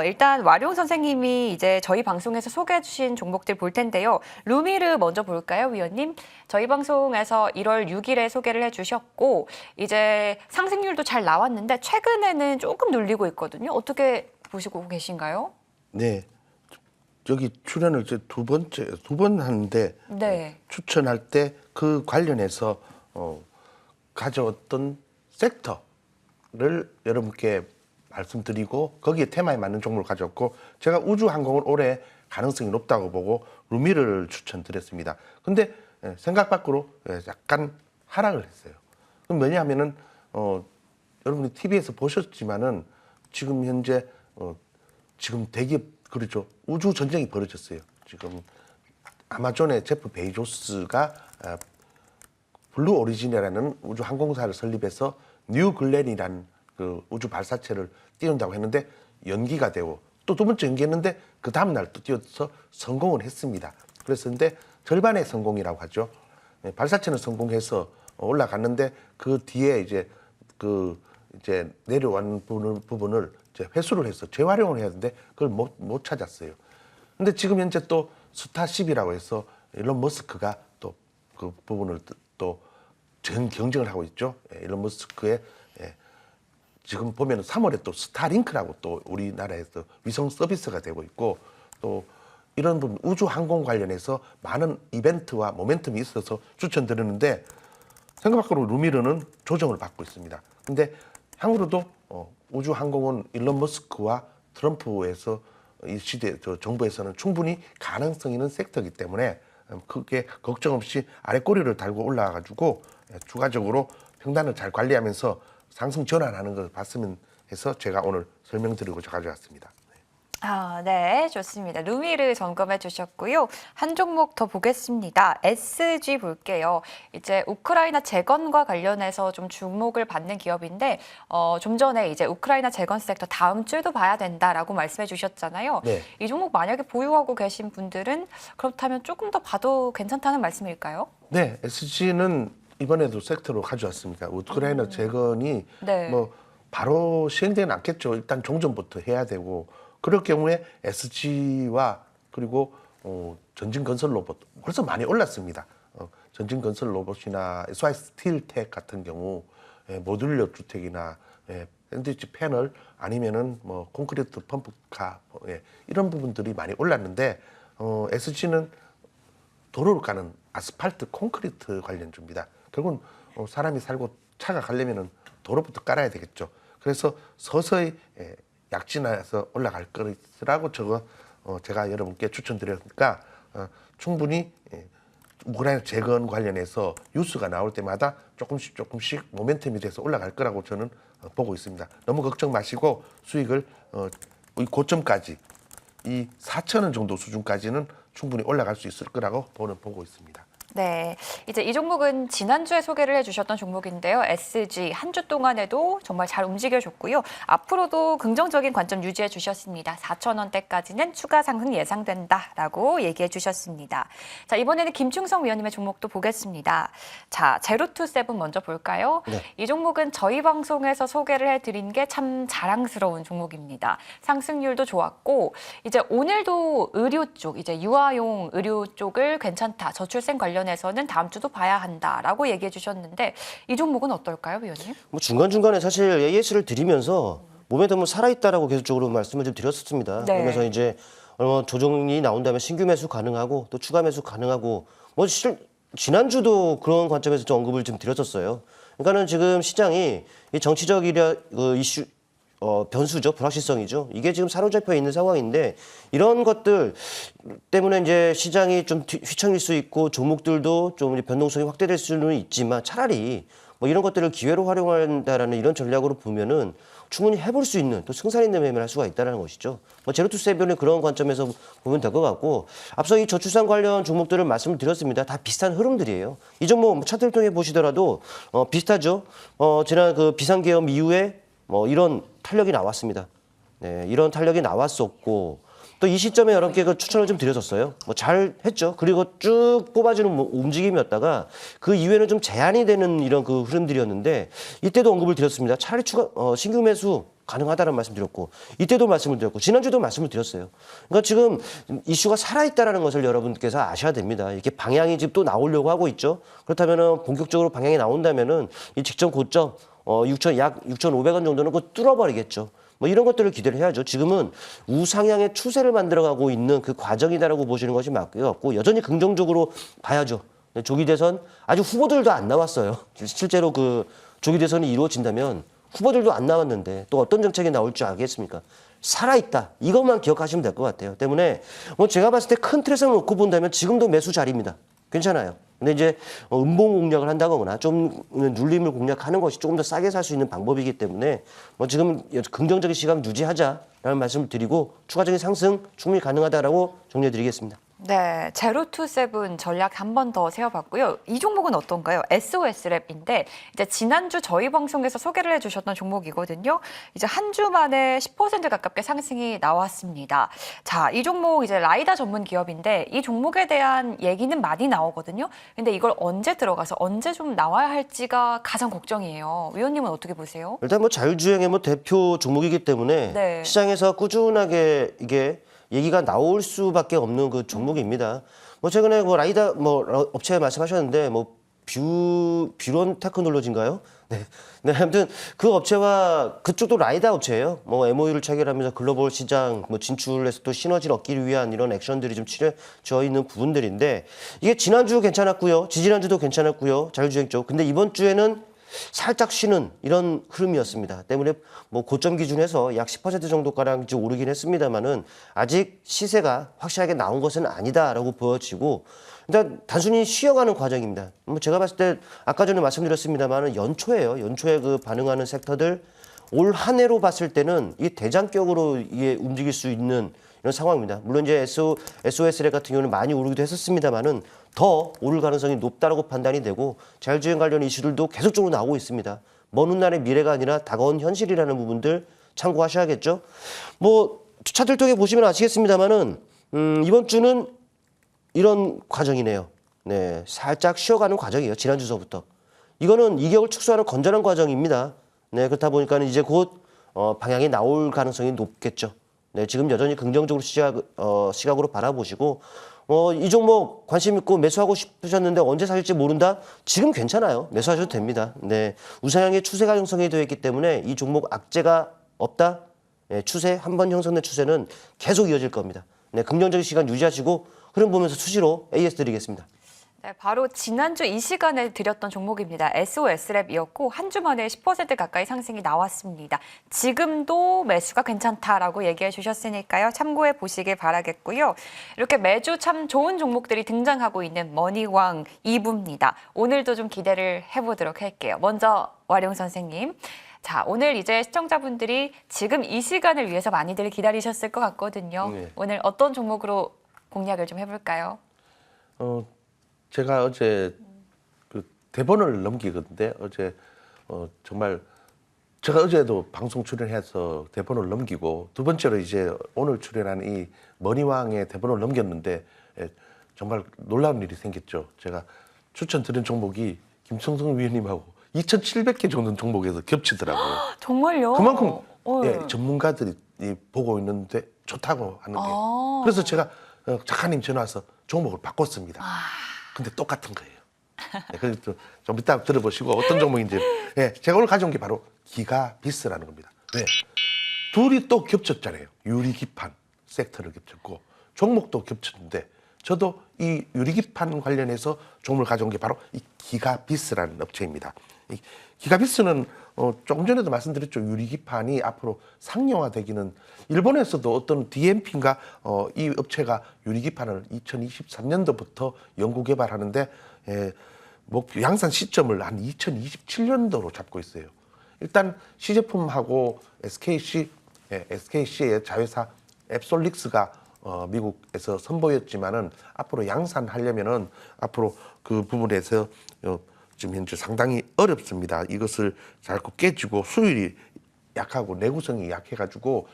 일단 와룡 선생님이 이제 저희 방송에서 소개해 주신 종목들 볼 텐데요. 루미르 먼저 볼까요, 위원님? 저희 방송에서 1월 6일에 소개를 해주셨고 이제 상승률도 잘 나왔는데 최근에는 조금 눌리고 있거든요. 어떻게 보시고 계신가요? 네, 여기 출연을 이제 두 번 하는데 네. 추천할 때 그 관련해서 가져왔던 섹터를 여러분께 말씀드리고 거기에 테마에 맞는 종목을 가져왔고 제가 우주항공을 올해 가능성이 높다고 보고 루미를 추천드렸습니다. 근데 생각 밖으로 약간 하락을 했어요. 그럼 왜냐하면은 여러분이 TV에서 보셨지만은 지금 현재 지금 대기업 그렇죠. 우주 전쟁이 벌어졌어요. 지금 아마존의 제프 베이조스가 블루 오리진이라는 우주 항공사를 설립해서 뉴 글렌이라는 그 우주 발사체를 띄운다고 했는데 연기가 되고 또 두 번째 연기했는데 그 다음 날 또 띄워서 성공을 했습니다. 그랬었는데 절반의 성공이라고 하죠. 발사체는 성공해서 올라갔는데 그 뒤에 이제 내려온 부분을 이제 회수를 해서 재활용을 해야 되는데 그걸 못 찾았어요. 근데 지금 현재 또 스타쉽이라고 해서 일론 머스크가 또 그 부분을 또 경쟁을 하고 있죠. 일론 머스크의 지금 보면은 3월에 또 스타링크라고 또 우리나라에서 위성 서비스가 되고 있고 또 이런 부분 우주 항공 관련해서 많은 이벤트와 모멘텀이 있어서 추천드리는데 생각 밖으로 루미르는 조정을 받고 있습니다. 근데 향후로도 우주 항공은 일론 머스크와 트럼프에서 이 시대 정부에서는 충분히 가능성 있는 섹터이기 때문에 크게 걱정 없이 아래 꼬리를 달고 올라와 가지고 추가적으로 평단을 잘 관리하면서 상승 전환하는 걸 봤으면 해서 제가 오늘 설명드리고자 가져왔습니다. 네, 좋습니다. 루미를 점검해 주셨고요. 한 종목 더 보겠습니다. SG 볼게요. 이제 우크라이나 재건과 관련해서 좀 주목을 받는 기업인데 좀 전에 이제 우크라이나 재건 섹터 다음 주에도 봐야 된다라고 말씀해 주셨잖아요. 네. 이 종목 만약에 보유하고 계신 분들은 그렇다면 조금 더 봐도 괜찮다는 말씀일까요? 네, SG는 이번에도 섹터로 가져왔습니다. 우크라이나 재건이 네. 뭐 바로 시행되는 않겠죠. 일단 종전부터 해야 되고 그럴 경우에 SG와 그리고 전진건설 로봇 벌써 많이 올랐습니다. 전진건설 로봇이나 SY 스틸텍 같은 경우 모듈러 주택이나 샌드위치 패널 아니면은 뭐 콘크리트 펌프카 이런 부분들이 많이 올랐는데 SG는 도로를 까는 아스팔트 콘크리트 관련주입니다. 결국은 사람이 살고 차가 가려면은 도로부터 깔아야 되겠죠. 그래서 서서히 약진해서 올라갈 거라고 제가 여러분께 추천드렸으니까 충분히 우크라이나 재건 관련해서 뉴스가 나올 때마다 조금씩 모멘텀이 돼서 올라갈 거라고 저는 보고 있습니다. 너무 걱정 마시고 수익을 이 고점까지 이 4,000원 정도 수준까지는 충분히 올라갈 수 있을 거라고 보고 있습니다. 네, 이제 이 종목은 지난주에 소개를 해주셨던 종목인데요. SG 한 주 동안에도 정말 잘 움직여줬고요. 앞으로도 긍정적인 관점 유지해 주셨습니다. 4,000원대까지는 추가 상승 예상된다라고 얘기해 주셨습니다. 자, 이번에는 김충성 위원님의 종목도 보겠습니다. 자, 제로투세븐 먼저 볼까요? 네. 이 종목은 저희 방송에서 소개를 해드린 게 참 자랑스러운 종목입니다. 상승률도 좋았고 이제 오늘도 의료 쪽, 이제 유아용 의료 쪽을 괜찮다. 저출생 관련해서는 다음 주도 봐야 한다라고 얘기해 주셨는데 이 종목은 어떨까요, 위원님? 뭐 중간중간에 사실 AS를 드리면서 모멘텀은 살아있다라고 계속적으로 말씀을 좀 드렸었습니다. 네. 그러면서 이제 조정이 나온다면 신규 매수 가능하고 또 추가 매수 가능하고 뭐 지난주도 그런 관점에서 좀 언급을 좀 드렸었어요. 그러니까는 지금 시장이 이 정치적이라 이슈 변수죠. 불확실성이죠. 이게 지금 사로잡혀 있는 상황인데 이런 것들 때문에 이제 시장이 좀 휘청일 수 있고 종목들도 좀 변동성이 확대될 수는 있지만 차라리 뭐 이런 것들을 기회로 활용한다라는 이런 전략으로 보면은 충분히 해볼 수 있는 또 승산 있는 매매를 할 수가 있다는 것이죠. 뭐 제로투세븐은 그런 관점에서 보면 될 것 같고 앞서 이 저출산 관련 종목들을 말씀을 드렸습니다. 다 비슷한 흐름들이에요. 이 종목 차트를 통해 보시더라도 비슷하죠. 지난 그 비상계엄 이후에 이런 탄력이 나왔습니다. 네, 이런 탄력이 나왔었고 또 이 시점에 여러분께 그 추천을 좀 드렸었어요. 잘 했죠. 그리고 쭉 뽑아주는 움직임이었다가 그 이후에는 좀 제한이 되는 이런 그 흐름들이었는데 이때도 언급을 드렸습니다. 차라리 신규 매수 가능하다는 말씀 드렸고 이때도 말씀을 드렸고 지난주도 말씀을 드렸어요. 그러니까 지금 이슈가 살아있다라는 것을 여러분께서 아셔야 됩니다. 이렇게 방향이 지금 또 나오려고 하고 있죠. 그렇다면은 본격적으로 방향이 나온다면은 이 직전 고점 약 6,500원 정도는 그거 뚫어버리겠죠. 뭐 이런 것들을 기대를 해야죠. 지금은 우상향의 추세를 만들어가고 있는 그 과정이다라고 보시는 것이 맞고요. 여전히 긍정적으로 봐야죠. 조기 대선 아직 후보들도 안 나왔어요. 실제로 그 조기 대선이 이루어진다면 후보들도 안 나왔는데 또 어떤 정책이 나올 줄 알겠습니까? 살아있다. 이것만 기억하시면 될 것 같아요. 때문에 뭐 제가 봤을 때 큰 틀에서 놓고 본다면 지금도 매수 자리입니다. 괜찮아요. 근데 이제 음봉 공략을 한다거나 좀 눌림을 공략하는 것이 조금 더 싸게 살 수 있는 방법이기 때문에 뭐 지금 긍정적인 시각 유지하자라는 말씀을 드리고 추가적인 상승 충분히 가능하다라고 정리해드리겠습니다. 네, 제로투세븐 전략 한 번 더 세워봤고요. 이 종목은 어떤가요? SOS랩인데 이제 지난주 저희 방송에서 소개를 해주셨던 종목이거든요. 이제 한 주 만에 10% 가깝게 상승이 나왔습니다. 자, 이 종목 이제 라이다 전문 기업인데 이 종목에 대한 얘기는 많이 나오거든요. 근데 이걸 언제 들어가서 언제 좀 나와야 할지가 가장 걱정이에요. 위원님은 어떻게 보세요? 일단 뭐 자율주행의 뭐 대표 종목이기 때문에 네. 시장에서 꾸준하게 이게 얘기가 나올 수밖에 없는 그 종목입니다. 뭐 최근에 뭐 라이다 뭐 업체 말씀하셨는데 뭐 뷰론 테크놀로지인가요? 네. 네, 아무튼 그 업체와 그쪽도 라이다 업체예요. 뭐 MOU를 체결하면서 글로벌 시장 뭐 진출해서 또 시너지를 얻기 위한 이런 액션들이 좀 취해져 있는 부분들인데 이게 지난주 괜찮았고요. 지지난주도 괜찮았고요. 자율주행 쪽. 근데 이번 주에는 살짝 쉬는 이런 흐름이었습니다. 때문에 뭐 고점 기준에서 약 10% 정도가량 이제 오르긴 했습니다만은 아직 시세가 확실하게 나온 것은 아니다라고 보여지고 일단 단순히 쉬어가는 과정입니다. 뭐 제가 봤을 때 아까 전에 말씀드렸습니다만은 연초예요. 연초에 그 반응하는 섹터들 올 한 해로 봤을 때는 이게 대장격으로 이게 움직일 수 있는 이런 상황입니다. 물론 이제 SOS랩 같은 경우는 많이 오르기도 했었습니다만은 더 오를 가능성이 높다라고 판단이 되고 자율주행 관련 이슈들도 계속적으로 나오고 있습니다. 먼 훗날의 미래가 아니라 다가온 현실이라는 부분들 참고하셔야겠죠. 뭐 차트 통해 보시면 아시겠습니다만은 이번 주는 이런 과정이네요. 네, 살짝 쉬어가는 과정이에요. 지난주서부터. 이거는 이격을 축소하는 건전한 과정입니다. 네, 그렇다 보니까 이제 곧 방향이 나올 가능성이 높겠죠. 네, 지금 여전히 긍정적으로 시각으로 바라보시고 이 종목 관심 있고 매수하고 싶으셨는데 언제 사실지 모른다? 지금 괜찮아요. 매수하셔도 됩니다. 네, 우상향의 추세가 형성이 되어 있기 때문에 이 종목 악재가 없다? 네, 추세 한 번 형성된 추세는 계속 이어질 겁니다. 네, 긍정적인 시간 유지하시고 흐름 보면서 수시로 AS 드리겠습니다. 네, 바로 지난주 이 시간에 드렸던 종목입니다. SOS랩이었고 한 주 만에 10% 가까이 상승이 나왔습니다. 지금도 매수가 괜찮다라고 얘기해 주셨으니까요. 참고해 보시길 바라겠고요. 이렇게 매주 참 좋은 종목들이 등장하고 있는 머니왕 2부입니다. 오늘도 좀 기대를 해보도록 할게요. 먼저 와룡 선생님. 자, 오늘 이제 시청자분들이 지금 이 시간을 위해서 많이들 기다리셨을 것 같거든요. 네. 오늘 어떤 종목으로 공략을 좀 해볼까요? 제가 어제 그 대본을 넘기건데 어제 정말 제가 어제도 방송 출연해서 대본을 넘기고 두 번째로 이제 오늘 출연한 이 머니왕의 대본을 넘겼는데 정말 놀라운 일이 생겼죠. 제가 추천드린 종목이 김성성 위원님하고 2,700개 정도 종목에서 겹치더라고요. 정말요? 그만큼 네. 전문가들이 보고 있는데 좋다고 하는 게. 아. 그래서 제가 작가님 전화 와서 종목을 바꿨습니다. 근데 똑같은 거예요. 네, 그래서 좀 이따 들어보시고 어떤 종목인지. 네, 제가 오늘 가져온 게 바로 기가비스라는 겁니다. 왜? 둘이 또 겹쳤잖아요. 유리기판 섹터를 겹쳤고 종목도 겹쳤는데 저도 이 유리기판 관련해서 종목을 가져온 게 바로 이 기가비스라는 업체입니다. 이 기가비스는 조금 전에도 말씀드렸죠. 유리기판이 앞으로 상용화되기는 일본에서도 어떤 DMP인가 이 업체가 유리기판을 2023년도부터 연구 개발하는데 목표 양산 시점을 한 2027년도로 잡고 있어요. 일단 시제품하고 SKC의 자회사 앱솔릭스가 미국에서 선보였지만은 앞으로 양산하려면은 앞으로 그 부분에서 지금 현재 상당히 어렵습니다. 이것을 자꾸 깨지고 수율이 약하고 내구성이 약해가지고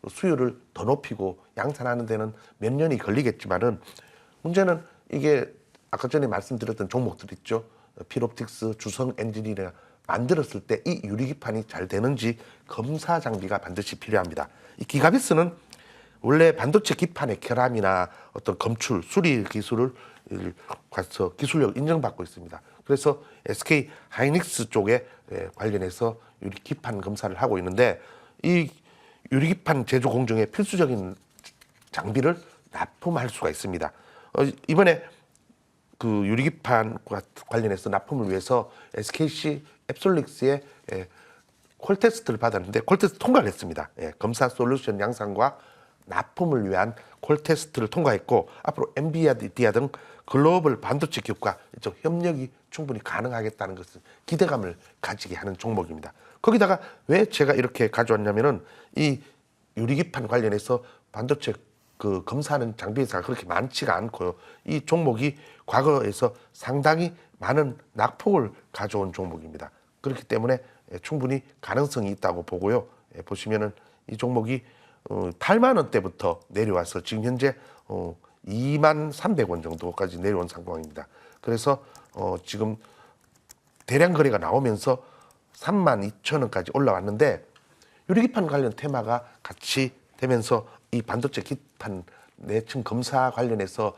수율을 더 높이고 양산하는 데는 몇 년이 걸리겠지만은 문제는 이게 아까 전에 말씀드렸던 종목들 있죠. 필옵틱스, 주성 엔지니어링 만들었을 때 이 유리기판이 잘 되는지 검사 장비가 반드시 필요합니다. 이 기가비스는 원래 반도체 기판의 결함이나 어떤 검출, 수리 기술을 가서 기술력 인정받고 있습니다. 그래서 SK 하이닉스 쪽에 관련해서 유리기판 검사를 하고 있는데 이 유리기판 제조 공정에 필수적인 장비를 납품할 수가 있습니다. 이번에 그 유리기판과 관련해서 납품을 위해서 SKC 앱솔릭스의 콜테스트를 받았는데 콜테스트 통과를 했습니다. 예, 검사 솔루션 양산과 납품을 위한 콜테스트를 통과했고 앞으로 엔비디아 등 글로벌 반도체 기업과 이쪽 협력이 충분히 가능하겠다는 것은 기대감을 가지게 하는 종목입니다. 거기다가 왜 제가 이렇게 가져왔냐면은 이 유리기판 관련해서 반도체 그 검사하는 장비 회사가 그렇게 많지가 않고요. 이 종목이 과거에서 상당히 많은 낙폭을 가져온 종목입니다. 그렇기 때문에 충분히 가능성이 있다고 보고요. 보시면은 이 종목이 8만 원대부터 내려와서 지금 현재 2만 300원 정도까지 내려온 상황입니다. 그래서 지금 대량 거래가 나오면서 3만 2천 원까지 올라왔는데 유리기판 관련 테마가 같이 되면서 이 반도체 기판 내층 검사 관련해서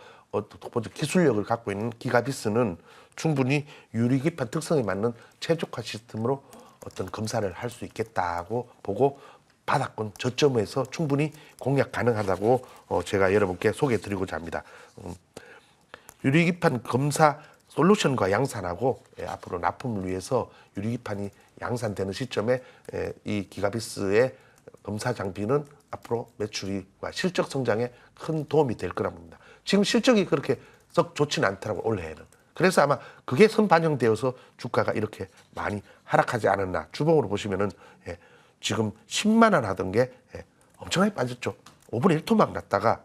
기술력을 갖고 있는 기가비스는 충분히 유리기판 특성에 맞는 최적화 시스템으로 어떤 검사를 할 수 있겠다고 보고 바닥권 저점에서 충분히 공략 가능하다고 제가 여러분께 소개해드리고자 합니다. 유리기판 검사 솔루션과 양산하고 앞으로 납품을 위해서 유리기판이 양산되는 시점에 이 기가비스의 검사 장비는 앞으로 매출과 실적 성장에 큰 도움이 될 거라 봅니다. 지금 실적이 그렇게 썩 좋지는 않더라고요, 올해에는. 그래서 아마 그게 선반영되어서 주가가 이렇게 많이 하락하지 않았나. 주봉으로 보시면은 지금 10만 원 하던 게 엄청나게 빠졌죠. 5분의 1토막 났다가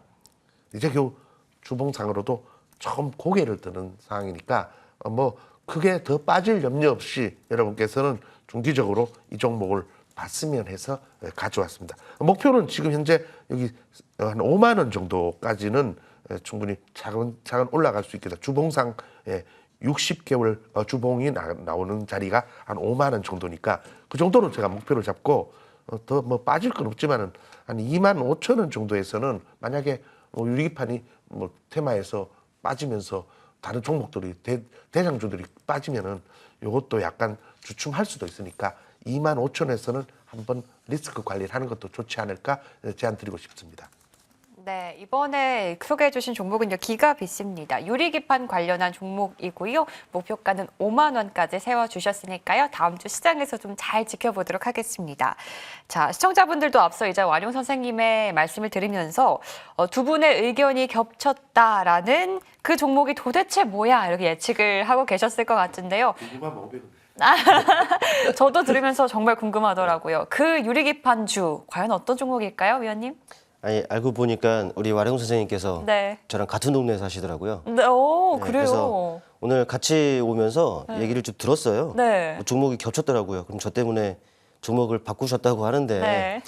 이제 겨우 주봉상으로도 조금 고개를 드는 상황이니까 뭐 크게 더 빠질 염려 없이 여러분께서는 중기적으로 이 종목을 봤으면 해서 가져왔습니다. 목표는 지금 현재 여기 한 5만 원 정도까지는 충분히 차근 올라갈 수 있겠다. 주봉상 60개월 주봉이 나오는 자리가 한 5만 원 정도니까 그 정도로 제가 목표를 잡고 더 뭐 빠질 건 없지만은 한 2만 5천 원 정도에서는 만약에 유리기판이 뭐 테마에서 빠지면서 다른 종목들이 대장주들이 빠지면은 이것도 약간 주춤할 수도 있으니까 2만 5천 원에서는 한번 리스크 관리를 하는 것도 좋지 않을까 제안 드리고 싶습니다. 네, 이번에 소개해 주신 종목은요, 기가비스입니다. 유리기판 관련한 종목이고요. 목표가는 5만 원까지 세워주셨으니까요. 다음 주 시장에서 좀 잘 지켜보도록 하겠습니다. 자, 시청자분들도 앞서 이제 완용 선생님의 말씀을 들으면서 두 분의 의견이 겹쳤다라는 그 종목이 도대체 뭐야 이렇게 예측을 하고 계셨을 것 같은데요. 저도 들으면서 정말 궁금하더라고요. 그 유리기판주 과연 어떤 종목일까요, 위원님? 아니, 알고 보니까 우리 와룡 선생님께서 네. 저랑 같은 동네에 사시더라고요. 네, 오, 네, 그래요. 그래서 오늘 같이 오면서 얘기를 좀 들었어요. 네. 뭐 종목이 겹쳤더라고요. 그럼 저 때문에 종목을 바꾸셨다고 하는데 네.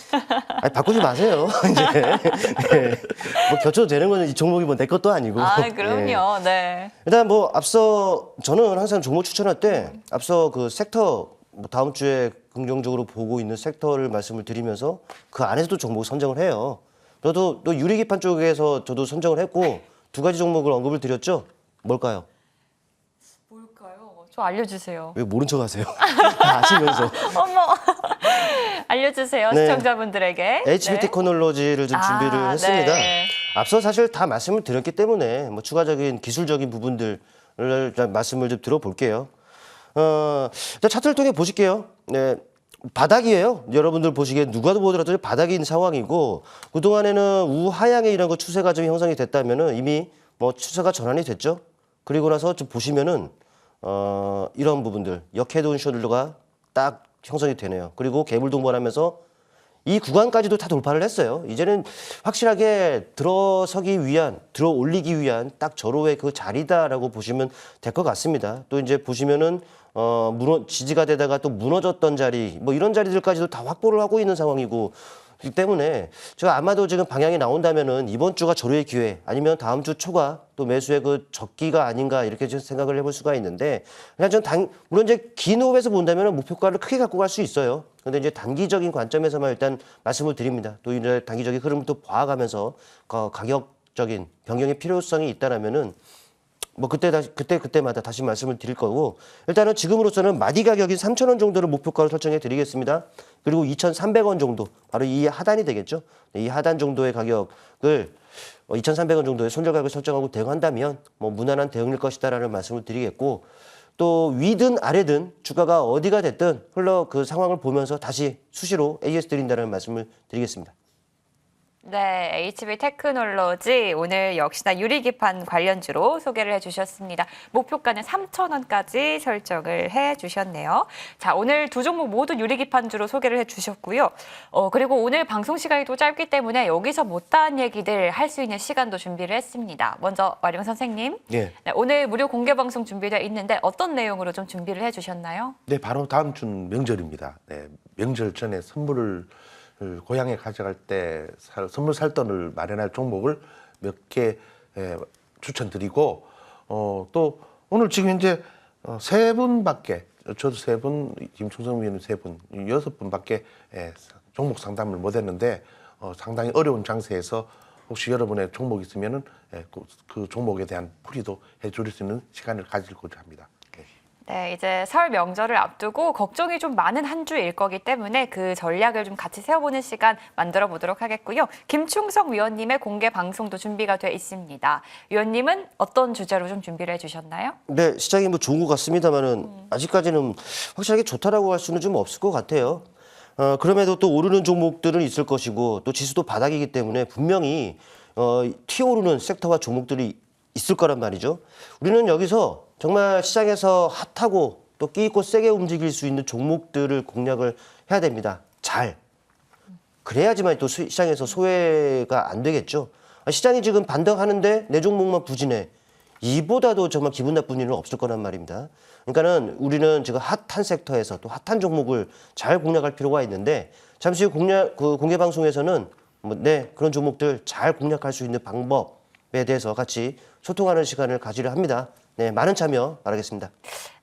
아니, 바꾸지 마세요. 이제 네. 뭐 겹쳐도 되는 거는 이 종목이 뭐 내 것도 아니고. 아, 예. 그럼요. 네. 일단 뭐 앞서 저는 항상 종목 추천할 때 앞서 그 섹터 뭐 다음 주에 긍정적으로 보고 있는 섹터를 말씀을 드리면서 그 안에서도 종목 선정을 해요. 저도 또 유리기판 쪽에서 저도 선정을 했고 두 가지 종목을 언급을 드렸죠. 뭘까요? 뭘까요? 저 알려주세요. 왜 모른 척 하세요? 다 아시면서. 어머. 알려주세요. 네. 시청자분들에게. HBT 네. 테크놀로지를 좀 준비를 했습니다. 네. 앞서 사실 다 말씀을 드렸기 때문에 뭐 추가적인 기술적인 부분들을 말씀을 좀 들어볼게요. 자, 차트를 통해 보실게요. 네. 바닥이에요. 여러분들 보시기에 누가 보더라도 바닥이 있는 상황이고 그동안에는 우하향의 이런 거 추세가 좀 형성이 됐다면은 이미 뭐 추세가 전환이 됐죠. 그리고 나서 좀 보시면은 이런 부분들 역헤드온 숄더가 딱 형성이 되네요. 그리고 개물 동반하면서 이 구간까지도 다 돌파를 했어요. 이제는 확실하게 들어서기 위한, 들어 올리기 위한 딱 절호의 그 자리다라고 보시면 될 것 같습니다. 또 이제 보시면은 지지가 되다가 또 무너졌던 자리, 뭐 이런 자리들까지도 다 확보를 하고 있는 상황이고, 그렇기 때문에 제가 아마도 지금 방향이 나온다면은 이번 주가 절호의 기회, 아니면 다음 주 초가 또 매수의 그 적기가 아닌가 이렇게 좀 생각을 해볼 수가 있는데, 그냥 전 물론 이제 긴 호흡에서 본다면은 목표가를 크게 갖고 갈 수 있어요. 근데 이제 단기적인 관점에서만 일단 말씀을 드립니다. 또 이제 단기적인 흐름을 또 봐가면서 가격적인 변경의 필요성이 있다라면은 뭐 그때마다 다시 말씀을 드릴 거고, 일단은 지금으로서는 마디 가격인 3,000원 정도를 목표가로 설정해 드리겠습니다. 그리고 2,300원 정도, 바로 이 하단이 되겠죠. 이 하단 정도의 가격을 2,300원 정도의 손절 가격을 설정하고 대응한다면 뭐 무난한 대응일 것이다라는 말씀을 드리겠고, 또 위든 아래든 주가가 어디가 됐든 흘러 그 상황을 보면서 다시 수시로 AS 드린다는 말씀을 드리겠습니다. 네, HB 테크놀로지 오늘 역시나 유리기판 관련주로 소개를 해주셨습니다. 목표가는 3,000원까지 설정을 해주셨네요. 자, 오늘 두 종목 모두 유리기판주로 소개를 해주셨고요. 그리고 오늘 방송 시간이 또 짧기 때문에 여기서 못다한 얘기들 할 수 있는 시간도 준비를 했습니다. 먼저 와룡 선생님, 예. 네, 오늘 무료 공개 방송 준비되어 있는데 어떤 내용으로 좀 준비를 해주셨나요? 네, 바로 다음 주는 명절입니다. 네, 명절 전에 선물을 고향에 가져갈 때 선물 살 돈을 마련할 종목을 몇 개 추천드리고 또 오늘 지금 현재 세 분밖에 저도 세 분, 김충성 위원님 세 분, 6분밖에 종목 상담을 못했는데 상당히 어려운 장세에서 혹시 여러분의 종목 있으면은 그 종목에 대한 풀이도 해줄 수 있는 시간을 가지고자 합니다. 네, 이제 설 명절을 앞두고 걱정이 좀 많은 한 주일 거기 때문에 그 전략을 좀 같이 세워보는 시간 만들어 보도록 하겠고요. 김충석 위원님의 공개 방송도 준비가 돼 있습니다. 위원님은 어떤 주제로 좀 준비를 해주셨나요? 네, 시장이 뭐 좋은 것 같습니다만은 아직까지는 확실하게 좋다라고 할 수는 좀 없을 것 같아요. 그럼에도 또 오르는 종목들은 있을 것이고 또 지수도 바닥이기 때문에 분명히 튀어오르는 섹터와 종목들이 있을 거란 말이죠. 우리는 여기서 정말 시장에서 핫하고 또 끼 있고 세게 움직일 수 있는 종목들을 공략을 해야 됩니다. 잘. 그래야지만 또 시장에서 소외가 안 되겠죠. 시장이 지금 반등하는데 내 종목만 부진해. 이보다도 정말 기분 나쁜 일은 없을 거란 말입니다. 그러니까는 우리는 지금 핫한 섹터에서 또 핫한 종목을 잘 공략할 필요가 있는데 잠시 후 공개 방송에서는 그런 종목들 잘 공략할 수 있는 방법에 대해서 같이 소통하는 시간을 가지려 합니다. 네, 많은 참여 바라겠습니다.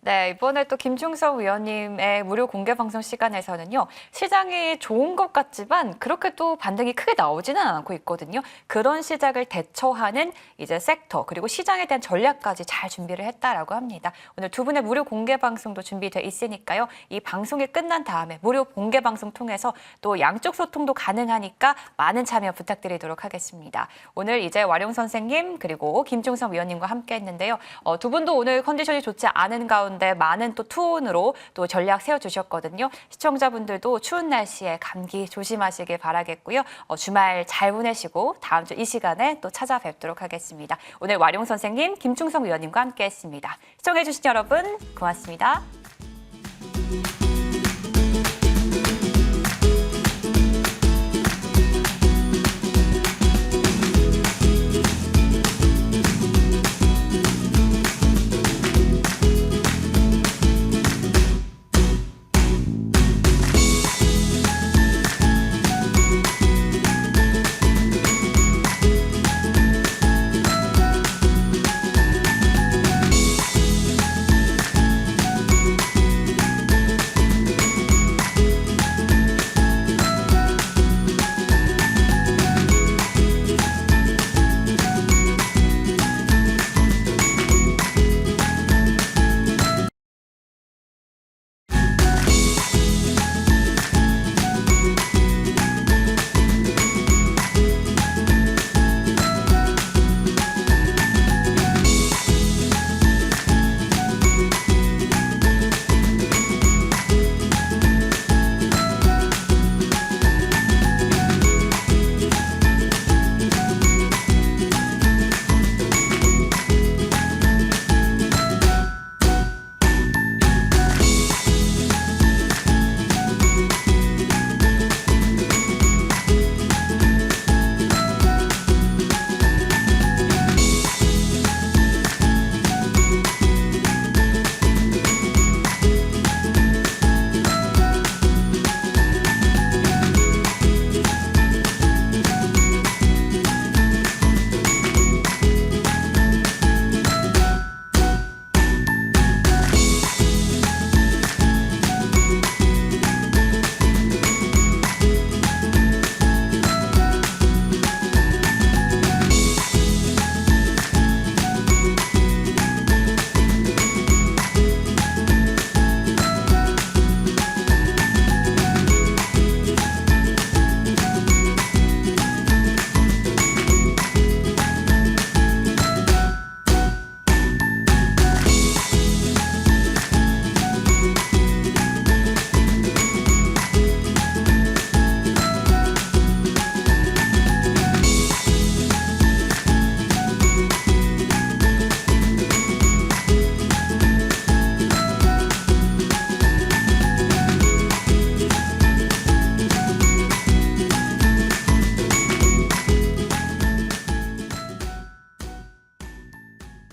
네, 이번에 또 김충석 위원님의 무료 공개 방송 시간에서는요, 시장이 좋은 것 같지만 그렇게 또 반등이 크게 나오지는 않고 있거든요. 그런 시장을 대처하는 이제 섹터 그리고 시장에 대한 전략까지 잘 준비를 했다라고 합니다. 오늘 두 분의 무료 공개 방송도 준비돼 있으니까요. 이 방송이 끝난 다음에 무료 공개 방송 통해서 또 양쪽 소통도 가능하니까 많은 참여 부탁드리도록 하겠습니다. 오늘 이제 와룡 선생님 그리고 김충석 위원님과 함께했는데요. 두 분도 오늘 컨디션이 좋지 않은 가운데 많은 또 투혼으로 또 전략 세워주셨거든요. 시청자분들도 추운 날씨에 감기 조심하시길 바라겠고요. 주말 잘 보내시고 다음 주 이 시간에 또 찾아뵙도록 하겠습니다. 오늘 와룡 선생님, 김충석 위원님과 함께했습니다. 시청해주신 여러분 고맙습니다.